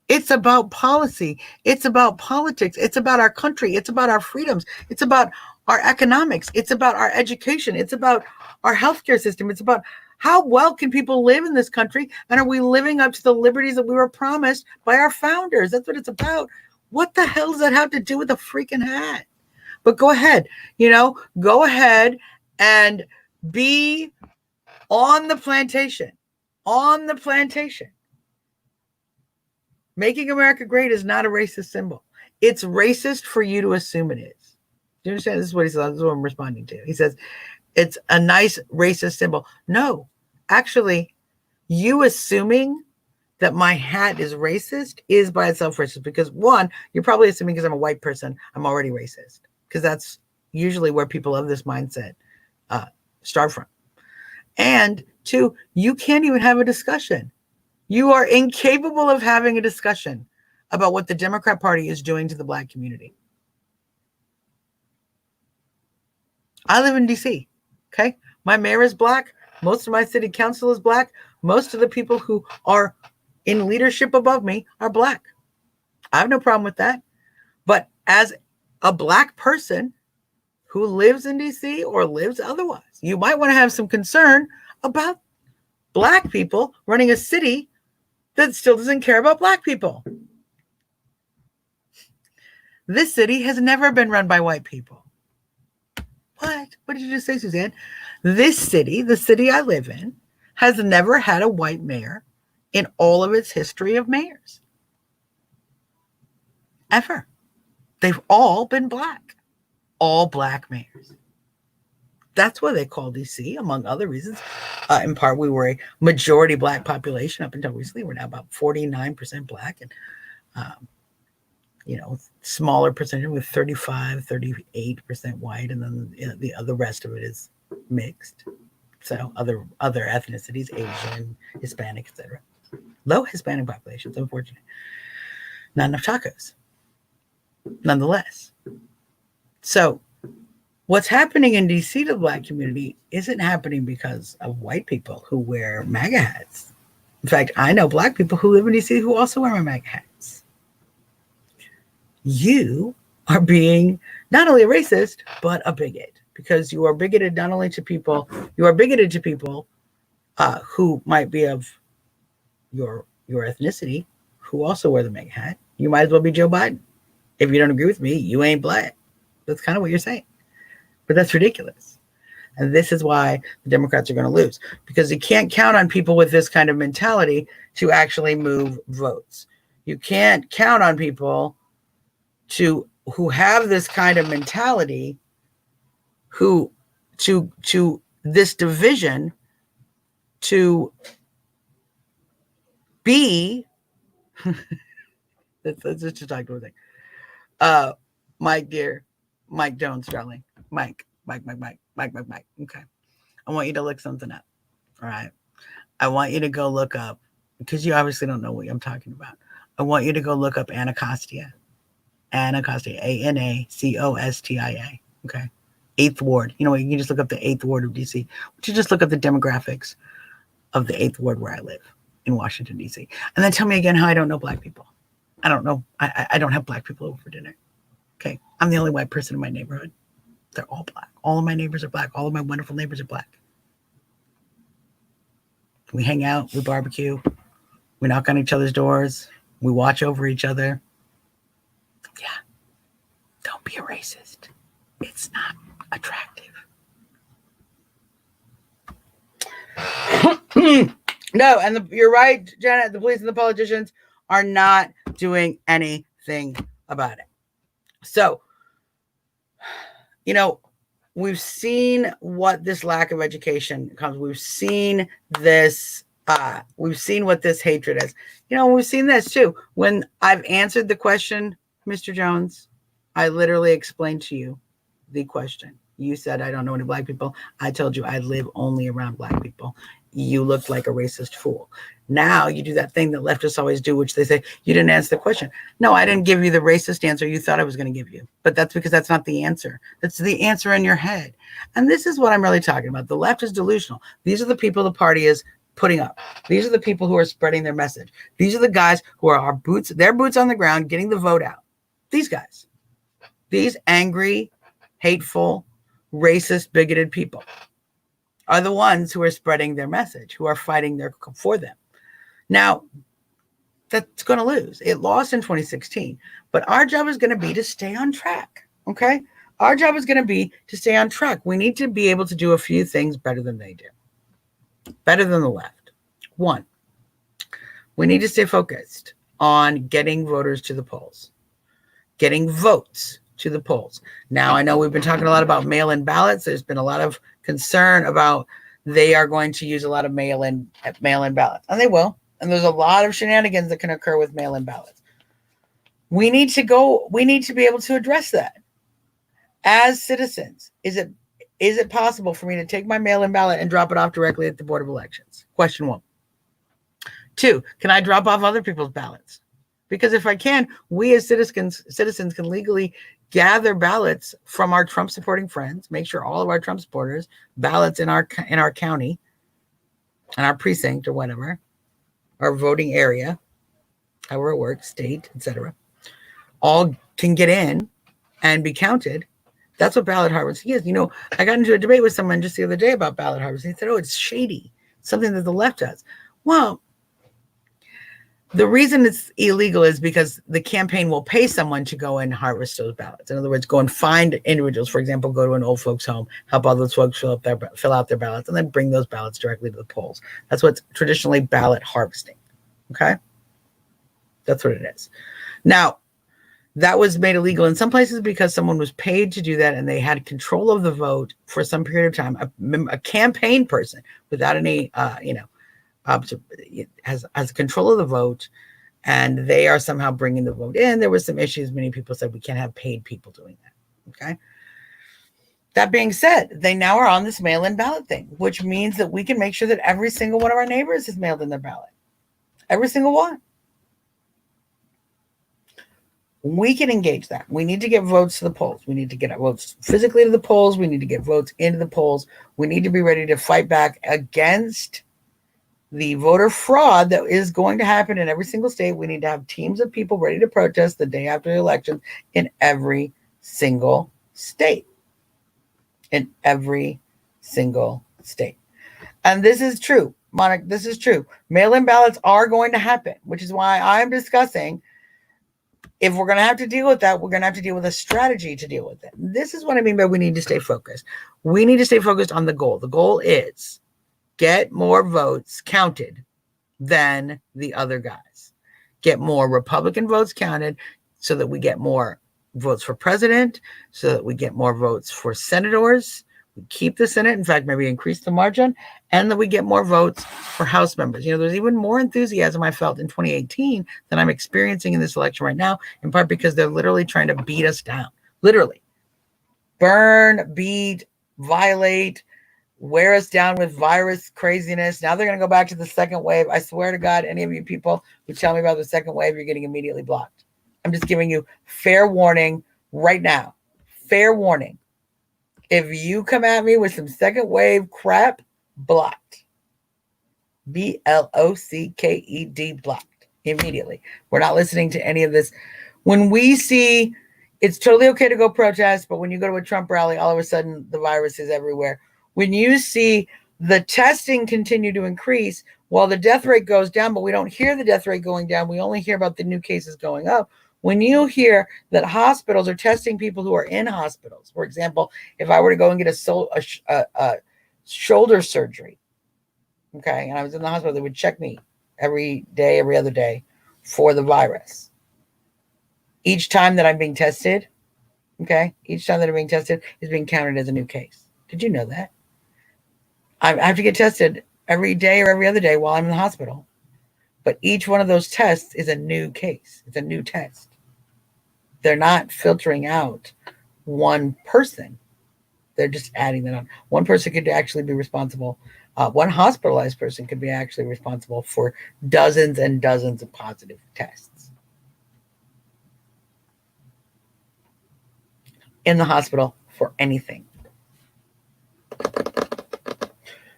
It's about policy. It's about politics. It's about our country. It's about our freedoms. It's about our economics. It's about our education. It's about our healthcare system. It's about how well can people live in this country? And are we living up to the liberties that we were promised by our founders? That's what it's about. What the hell does that have to do with a freaking hat? But go ahead, go ahead and be on the plantation. On the plantation. Making America great is not a racist symbol. It's racist for you to assume it is. Do you understand? This is what he says. This is what I'm responding to. He says, it's a nice racist symbol. No, actually, You assuming that my hat is racist is by itself racist because one, you're probably assuming because I'm a white person, I'm already racist because that's usually where people of this mindset start from. And two, you can't even have a discussion. You are incapable of having a discussion about what the Democrat Party is doing to the Black community. I live in DC, okay? My mayor is Black. Most of my city council is Black. Most of the people who are in leadership above me are Black. I have no problem with that. But as a Black person who lives in DC or lives otherwise, you might want to have some concern about Black people running a city that still doesn't care about Black people. This city has never been run by white people. What? What did you just say, Suzzanne? This city, the city I live in, has never had a white mayor in all of its history of mayors. Ever. They've all been Black. All Black mayors. That's why they call DC, among other reasons. In part, we were a majority Black population up until recently. We're now about 49% Black and, smaller percentage with 35, 38% white. And then the rest of it is mixed. So other ethnicities, Asian, Hispanic, etc. Low Hispanic populations, unfortunately. Not enough tacos. Nonetheless. So what's happening in DC to the Black community isn't happening because of white people who wear MAGA hats. In fact, I know Black people who live in DC who also wear MAGA hats. You are being not only a racist, but a bigot because you are bigoted not only to people, you are bigoted to people who might be of your ethnicity who also wear the MAGA hat. You might as well be Joe Biden. If you don't agree with me, you ain't Black. That's kind of what you're saying. But that's ridiculous. And this is why the Democrats are going to lose. Because you can't count on people with this kind of mentality to actually move votes. You can't count on people who have this kind of mentality to this division to be let's just talk to a thing. Mike, dear. Mike Jones, darling. Mike. Okay. I want you to look something up. All right. I want you to go look up, because you obviously don't know what I'm talking about. I want you to go look up Anacostia. Anacostia. Anacostia. Okay. 8th Ward. You know what? You can just look up the 8th Ward of DC. But you just look up the demographics of the 8th Ward where I live in Washington, DC. And then tell me again how I don't know Black people. I don't know. I don't have Black people over for dinner. Okay. I'm the only white person in my neighborhood. They're all Black. All of my neighbors are Black. All of my wonderful neighbors are Black. We hang out. We barbecue. We knock on each other's doors. We watch over each other. Yeah. Don't be a racist. It's not attractive. No, and you're right, Janet. The police and the politicians are not doing anything about it. So, we've seen what this lack of education comes. We've seen this. We've seen what this hatred is. We've seen this too. When I've answered the question, Mr. Jones, I literally explained to you the question. You said, I don't know any Black people. I told you I live only around Black people. You looked like a racist fool. Now you do that thing that leftists always do, which they say, you didn't answer the question. No, I didn't give you the racist answer you thought I was going to give you. But that's because that's not the answer. That's the answer in your head. And this is what I'm really talking about. The left is delusional. These are the people the party is putting up. These are the people who are spreading their message. These are the guys who are their boots on the ground, getting the vote out. These guys. These angry, hateful, racist, bigoted people are the ones who are spreading their message, who are fighting for them. Now, that's going to lose. It lost in 2016, but our job is going to be to stay on track, okay? Our job is going to be to stay on track. We need to be able to do a few things better than they do, better than the left. One, we need to stay focused on getting voters to the polls, getting votes to the polls. Now, I know we've been talking a lot about mail-in ballots. There's been a lot of concern about they are going to use a lot of mail-in ballots, and they will. And there's a lot of shenanigans that can occur with mail-in ballots. We need to be able to address that as citizens. Is it possible for me to take my mail-in ballot and drop it off directly at the Board of Elections? Question 1. 2, can I drop off other people's ballots? Because if I can, we as citizens can legally gather ballots from our Trump supporting friends, make sure all of our Trump supporters ballots in our county, in our precinct or whatever, our voting area, however it works, state, etc., all can get in and be counted. That's what ballot harvesting is. I got into a debate with someone just the other day about ballot harvesting. He said, oh, it's shady, something that the left does. Well, the reason it's illegal is because the campaign will pay someone to go and harvest those ballots. In other words, go and find individuals, for example, go to an old folks home, help all those folks fill out their ballots, and then bring those ballots directly to the polls. That's what's traditionally ballot harvesting. Okay? That's what it is. Now, that was made illegal in some places because someone was paid to do that and they had control of the vote for some period of time. A campaign person without any, has control of the vote, and they are somehow bringing the vote in. There was some issues. Many people said we can't have paid people doing that. Okay. That being said, they now are on this mail-in ballot thing, which means that we can make sure that every single one of our neighbors has mailed in their ballot. Every single one. We can engage that. We need to get votes to the polls. We need to get our votes physically to the polls. We need to get votes into the polls. We need to be ready to fight back against the voter fraud that is going to happen in every single state. We need to have teams of people ready to protest the day after the election in every single state. In every single state. And this is true, Monica, this is true. Mail-in ballots are going to happen, which is why I'm discussing, if we're going to have to deal with that, we're going to have to deal with a strategy to deal with it. This is what I mean by we need to stay focused. We need to stay focused on the goal. The goal is get more votes counted than the other guys. Get more Republican votes counted so that we get more votes for president, so that we get more votes for senators. We keep the Senate, in fact, maybe increase the margin, and that we get more votes for House members. There's even more enthusiasm I felt in 2018 than I'm experiencing in this election right now, in part because they're literally trying to beat us down. Literally. Burn, beat, violate, wear us down with virus craziness. Now they're going to go back to the second wave. I swear to God, any of you people who tell me about the second wave, you're getting immediately blocked. I'm just giving you fair warning right now. Fair warning. If you come at me with some second wave crap, blocked. BLOCKED, blocked immediately. We're not listening to any of this. When we see, it's totally okay to go protest, but when you go to a Trump rally, all of a sudden the virus is everywhere. When you see the testing continue to increase while the death rate goes down, but we don't hear the death rate going down, we only hear about the new cases going up. When you hear that hospitals are testing people who are in hospitals, for example, if I were to go and get a shoulder surgery, okay, and I was in the hospital, they would check me every day, every other day for the virus. Each time that I'm being tested, okay, each time that I'm being tested is being counted as a new case. Did you know that? I have to get tested every day or every other day while I'm in the hospital. But each one of those tests is a new case. It's a new test. They're not filtering out one person. They're just adding that on. One person could actually be responsible. One hospitalized person could be actually responsible for dozens and dozens of positive tests. In the hospital for anything.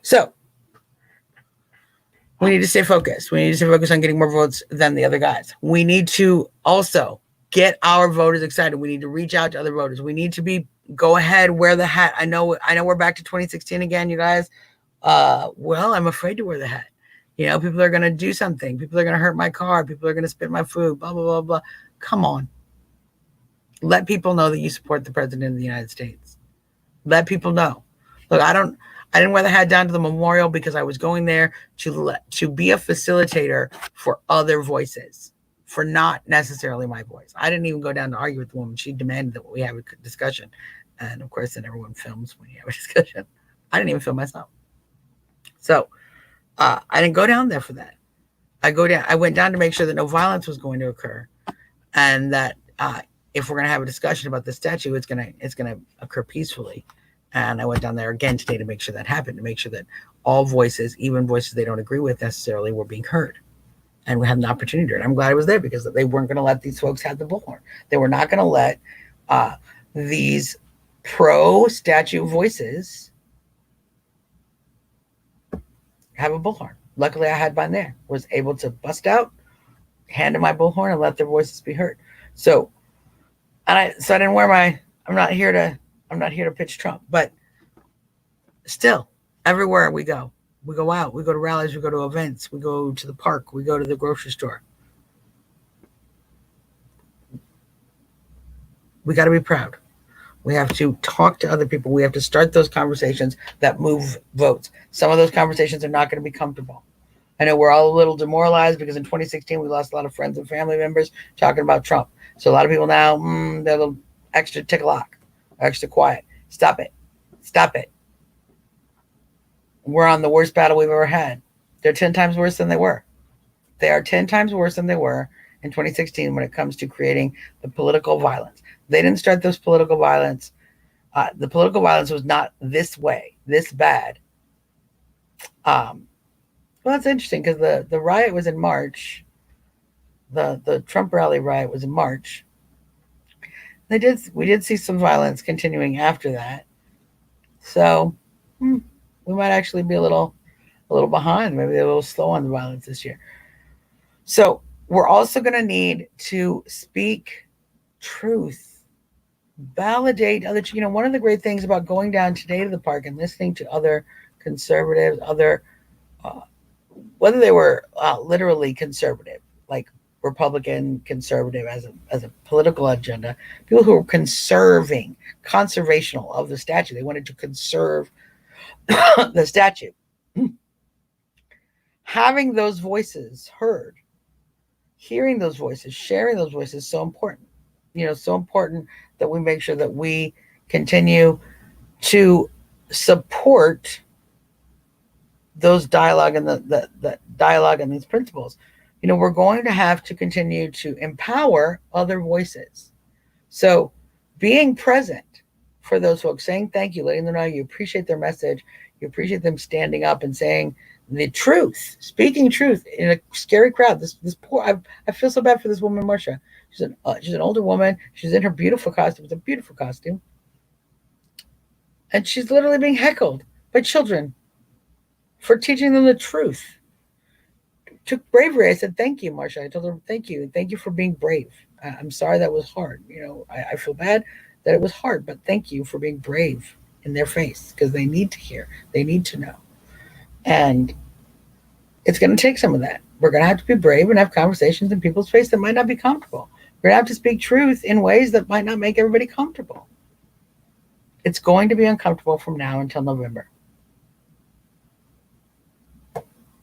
So, we need to stay focused. We need to stay focused on getting more votes than the other guys. We need to also get our voters excited. We need to reach out to other voters. We need to go ahead, wear the hat. I know we're back to 2016 again, you guys. Well, I'm afraid to wear the hat. People are going to do something. People are going to hurt my car. People are going to spit my food, blah, blah, blah, blah. Come on. Let people know that you support the president of the United States. Let people know. Look, I didn't wear the hat down to the memorial because I was going there to be a facilitator for other voices, for not necessarily my voice. I didn't even go down to argue with the woman. She demanded that we have a discussion. And of course, then everyone films when you have a discussion. I didn't even film myself. So I didn't go down there for that. I went down to make sure that no violence was going to occur, and that if we're going to have a discussion about the statue, it's going to occur peacefully. And I went down there again today to make sure that happened, to make sure that all voices, even voices they don't agree with necessarily, were being heard. And we had an opportunity to do it. I'm glad I was there because they weren't going to let these folks have the bullhorn. They were not going to let these pro-statue voices have a bullhorn. Luckily, I had mine there. Was able to bust out, hand in my bullhorn, and let their voices be heard. So I didn't wear my. I'm not here to pitch Trump, but still, everywhere we go out. We go to rallies. We go to events. We go to the park. We go to the grocery store. We got to be proud. We have to talk to other people. We have to start those conversations that move votes. Some of those conversations are not going to be comfortable. I know we're all a little demoralized because in 2016, we lost a lot of friends and family members talking about Trump. So a lot of people now, they're a little extra tick-a-lock, extra quiet. Stop it. Stop it. We're on the worst battle we've ever had. They're 10 times worse than they were. They are 10 times worse than they were in 2016 when it comes to creating the political violence. They didn't start this political violence. The political violence was not this way, this bad. Well, that's interesting because the riot was in March. The Trump rally riot was in March. We did see some violence continuing after that. So we might actually be a little behind. Maybe they're a little slow on the violence this year. So we're also going to need to speak truth, validate other. One of the great things about going down today to the park and listening to other conservatives, whether they were literally conservative, like Republican conservative as a political agenda, people who were conservational of the statue. They wanted to conserve the statue. Having those voices heard, hearing those voices, sharing those voices is so important. So important that we make sure that we continue to support those dialogue and the dialogue and these principles. We're going to have to continue to empower other voices. So being present for those folks, saying thank you, letting them know you appreciate their message, you appreciate them standing up and saying the truth, speaking truth in a scary crowd. This poor, I feel so bad for this woman, Marsha. She's an older woman. She's in her beautiful costume. It's a beautiful costume. And she's literally being heckled by children for teaching them the truth. It took bravery. I said, thank you, Marsha. I told her, thank you. Thank you for being brave. I'm sorry that was hard. I feel bad that it was hard, but thank you for being brave in their face because they need to hear. They need to know. And it's going to take some of that. We're going to have to be brave and have conversations in people's face that might not be comfortable. We're going to have to speak truth in ways that might not make everybody comfortable. It's going to be uncomfortable from now until November.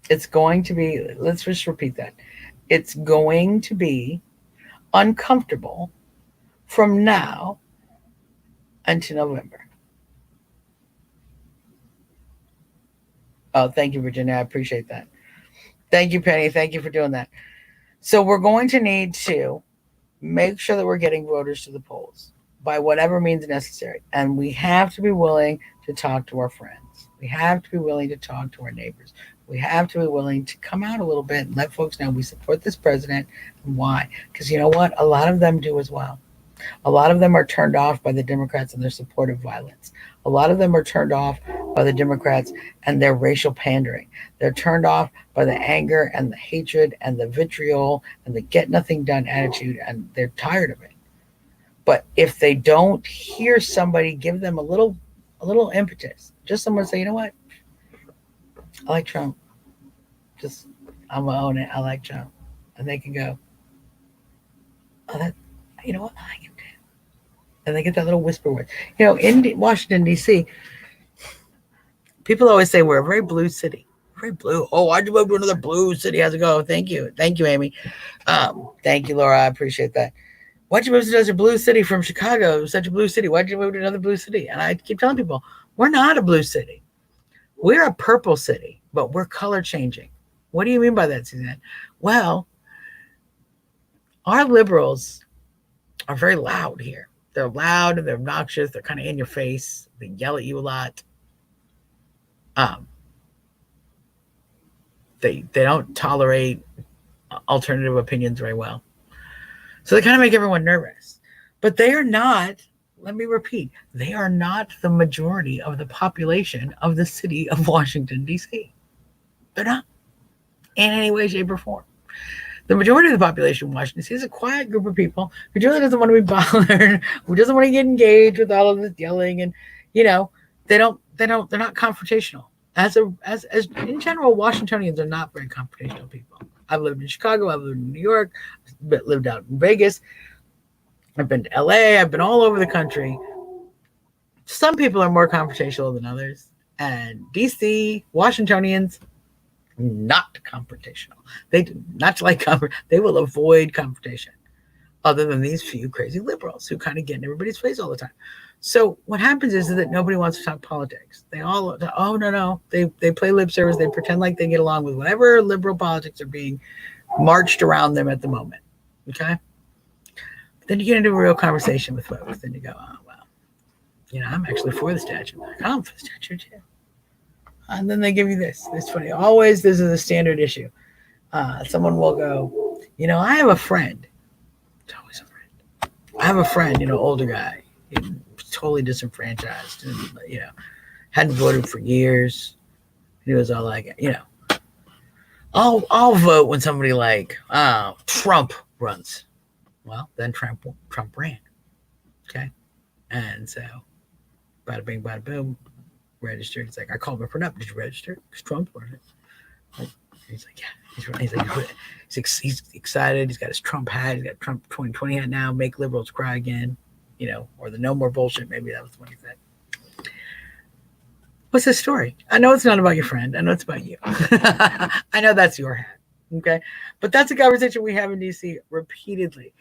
It's going to be, let's just repeat that. It's going to be uncomfortable from now until November. Oh, thank you, Virginia. I appreciate that. Thank you, Penny. Thank you for doing that. So we're going to need to make sure that we're getting voters to the polls by whatever means necessary. And we have to be willing to talk to our friends. We have to be willing to talk to our neighbors. We have to be willing to come out a little bit and let folks know we support this president and why. Because you know what? A lot of them do as well. A lot of them are turned off by the Democrats and their support of violence. A lot of them are turned off by the Democrats and their racial pandering. They're turned off by the anger and the hatred and the vitriol and the get nothing done attitude, and they're tired of it. But if they don't hear somebody give them a little impetus, just someone say, you know what? I like Trump. I'm gonna own it. I like Trump. And they can go, oh, you know what? I like him too. And they get that little whisper word. In Washington, D.C., people always say we're a very blue city. Very blue. Oh, why'd you move to another blue city? How's it go? Thank you. Thank you, Amy. Thank you, Laura. I appreciate that. Why'd you move to such a blue city from Chicago? Such a blue city. Why'd you move to another blue city? And I keep telling people, we're not a blue city. We're a purple city, but we're color changing. What do you mean by that, Suzzanne? Well, our liberals are very loud here. They're loud and they're obnoxious. They're kind of in your face. They yell at you a lot. They don't tolerate alternative opinions very well. So they kind of make everyone nervous. But they are not, let me repeat, they are not the majority of the population of the city of Washington, D.C. They're not in any way, shape, or form. The majority of the population of Washington D.C. is a quiet group of people who really doesn't want to be bothered, who doesn't want to get engaged with all of this yelling, and they're not confrontational. As in general, Washingtonians are not very confrontational people. I've lived in Chicago, I've lived in New York, I've lived out in Vegas, I've been to LA, I've been all over the country. Some people are more confrontational than others, and DC, Washingtonians, not confrontational. They do not like they will avoid confrontation, other than these few crazy liberals who kind of get in everybody's face all the time. So what happens is that nobody wants to talk politics. They all, oh no, they play lip service. They pretend like they get along with whatever liberal politics are being marched around them at the moment. Okay. But then you get into a real conversation with folks, and you go, oh well, I'm actually for the statue. Like, I'm for the statue too. And then they give you this. It's funny. Always, this is a standard issue. Someone will go, I have a friend. It's always a friend. I have a friend, older guy, totally disenfranchised, and hadn't voted for years. And he was all like, I'll vote when somebody like Trump runs. Well, then Trump ran. Okay, and so, bada bing, bada boom. Registered. It's like, I called my friend up. Did you register? Because Trump running. He's like, yeah. He's excited. He's got his Trump hat. He's got Trump 2020 hat now. Make liberals cry again. Or the no more bullshit. Maybe that was what he said. What's the story? I know it's not about your friend. I know it's about you. I know that's your hat. Okay. But that's a conversation we have in DC repeatedly.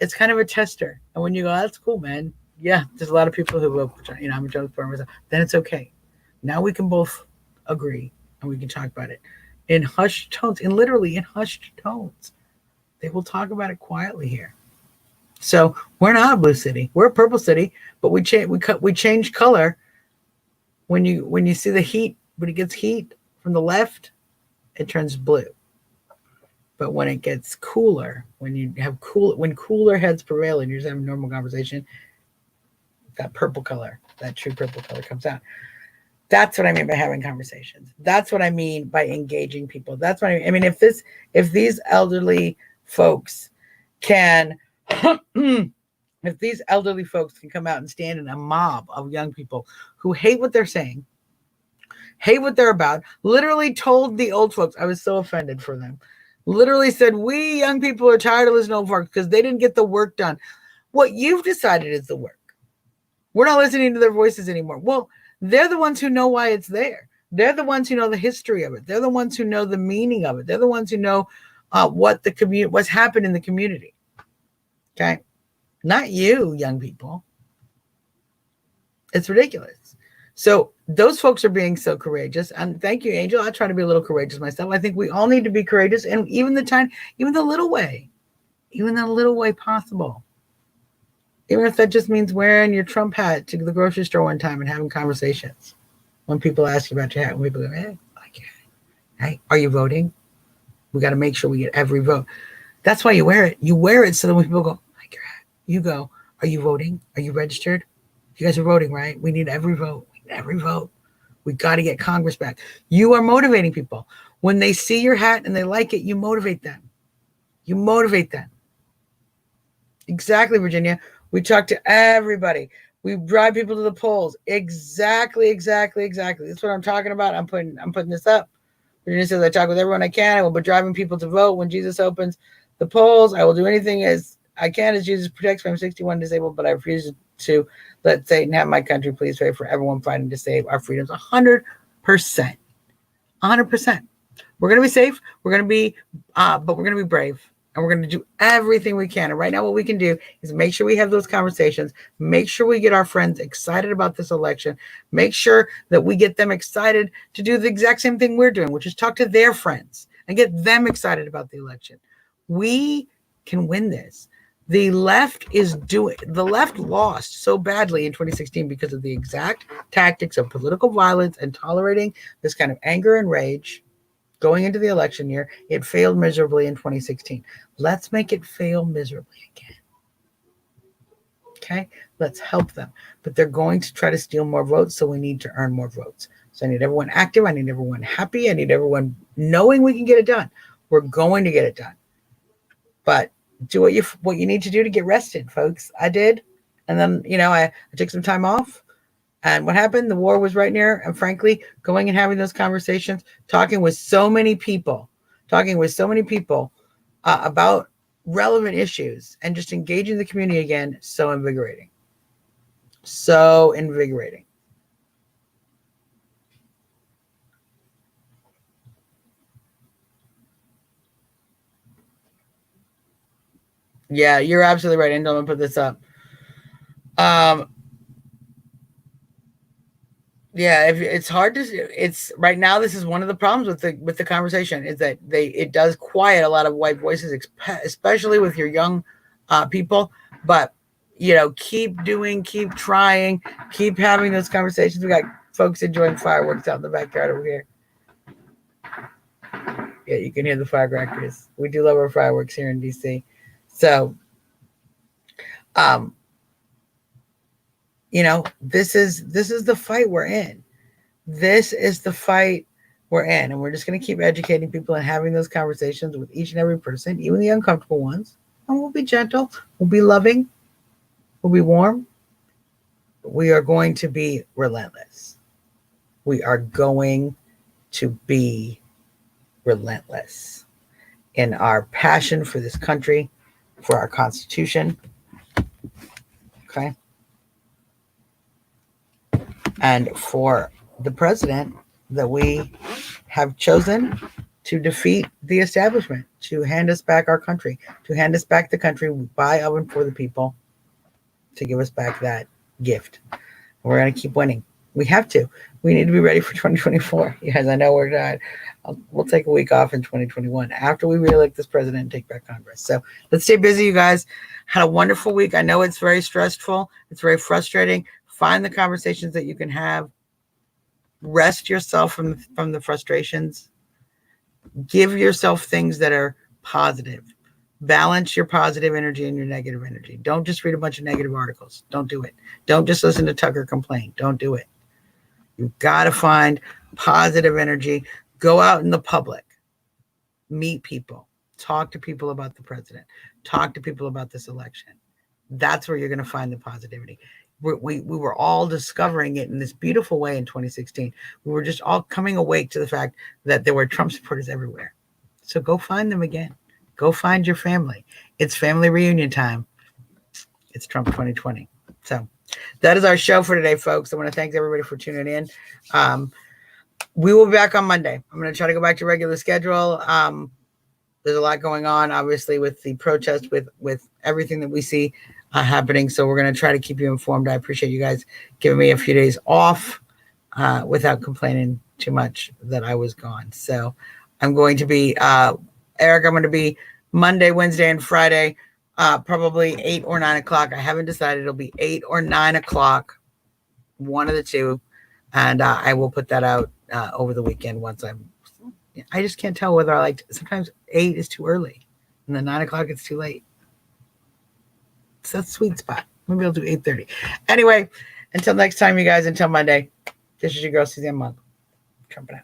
It's kind of a tester. And when you go, that's cool, man. Yeah, there's a lot of people who will, I'm a Jones for myself. Then it's okay. Now we can both agree and we can talk about it in hushed tones, literally in hushed tones. They will talk about it quietly here. So we're not a blue city. We're a purple city, but we change color when you see the heat. When it gets heat from the left, it turns blue. But when it gets cooler, when cooler heads prevail and you're just having a normal conversation, that purple color, that true purple color comes out. That's what I mean by having conversations. That's what I mean by engaging people. That's what I mean. If these elderly folks can, if these elderly folks can come out and stand in a mob of young people who hate what they're saying, hate what they're about, literally told the old folks, I was so offended for them, literally said, we young people are tired of listening to old folks because they didn't get the work done. What you've decided is the work. We're not listening to their voices anymore. Well, they're the ones who know why it's there. They're the ones who know the history of it. They're the ones who know the meaning of it. They're the ones who know what's happened in the community. Okay? Not you, young people. It's ridiculous. So those folks are being so courageous. And thank you, Angel. I try to be a little courageous myself. I think we all need to be courageous. And even the little way possible. Even if that just means wearing your Trump hat to the grocery store one time and having conversations. When people ask you about your hat, when people go, hey, I like your hat. Hey, are you voting? We got to make sure we get every vote. That's why you wear it. You wear it so that when people go, I like your hat, you go, are you voting? Are you registered? You guys are voting, right? We need every vote. We got to get Congress back. You are motivating people. When they see your hat and they like it, you motivate them. Exactly, Virginia. We talk to everybody. We drive people to the polls. Exactly. That's what I'm talking about. I'm putting this up. Virginia says, I talk with everyone I can. I will be driving people to vote when Jesus opens the polls. I will do anything as I can as Jesus protects me. I'm 61 disabled, but I refuse to let Satan have my country. Please pray for everyone fighting to save our freedoms. 100%. 100%. We're going to be safe. We're going to be, but we're going to be brave. And we're going to do everything we can. And right now, what we can do is make sure we have those conversations, make sure we get our friends excited about this election, make sure that we get them excited to do the exact same thing we're doing, which is talk to their friends and get them excited about the election. We can win this. The left lost so badly in 2016 because of the exact tactics of political violence and tolerating this kind of anger and rage. Going into the election year, it failed miserably in 2016. Let's make it fail miserably again. Okay? Let's help them. But they're going to try to steal more votes, so we need to earn more votes. So I need everyone active. I need everyone happy. I need everyone knowing we can get it done. We're going to get it done. But do what you need to do to get rested, folks. I did. And then, I took some time off. And what happened? The war was right near. And frankly, going and having those conversations, talking with so many people about relevant issues and just engaging the community again, so invigorating. So invigorating. Yeah, you're absolutely right. And I'm going to put this up. Yeah, it's hard to. It's right now. This is one of the problems with the conversation is that it does quiet a lot of white voices, especially with your young people. But keep trying, keep having those conversations. We got folks enjoying fireworks out in the backyard over here. Yeah, you can hear the firecrackers. We do love our fireworks here in DC. So, this is the fight we're in. This is the fight we're in. And we're just going to keep educating people and having those conversations with each and every person, even the uncomfortable ones. And we'll be gentle. We'll be loving. We'll be warm. We are going to be relentless. We are going to be relentless in our passion for this country, for our Constitution. Okay. And for the president that we have chosen to defeat the establishment, to hand us back our country, to hand us back the country by, of, and for the people, to give us back that gift. We're going to keep winning. We have to. We need to be ready for 2024. Yes, I know we're not. We'll take a week off in 2021 after we reelect this president and take back Congress. So let's stay busy, you guys. Had a wonderful week. I know it's very stressful. It's very frustrating. Find the conversations that you can have. Rest yourself from the frustrations. Give yourself things that are positive. Balance your positive energy and your negative energy. Don't just read a bunch of negative articles. Don't do it. Don't just listen to Tucker complain. Don't do it. You've got to find positive energy. Go out in the public. Meet people. Talk to people about the president. Talk to people about this election. That's where you're going to find the positivity. We were all discovering it in this beautiful way in 2016. We were just all coming awake to the fact that there were Trump supporters everywhere. So go find them again. Go find your family. It's family reunion time. It's Trump 2020. So that is our show for today, folks. I want to thank everybody for tuning in. We will be back on Monday. I'm going to try to go back to regular schedule. There's a lot going on, obviously, with the protest, with everything that we see happening. So we're going to try to keep you informed. I appreciate you guys giving me a few days off without complaining too much that I was gone. So I'm going to be, Eric, I'm going to be Monday, Wednesday, and Friday, probably 8 or 9 o'clock. I haven't decided. It'll be 8 or 9 o'clock, one of the two. And I will put that out over the weekend once I just can't tell whether I like sometimes 8 is too early and then 9 o'clock it's too late. So that's a sweet spot. Maybe I'll do 8:30. Anyway, until next time, you guys, until Monday, this is your girl, Suzzanne Monk. Trumping out.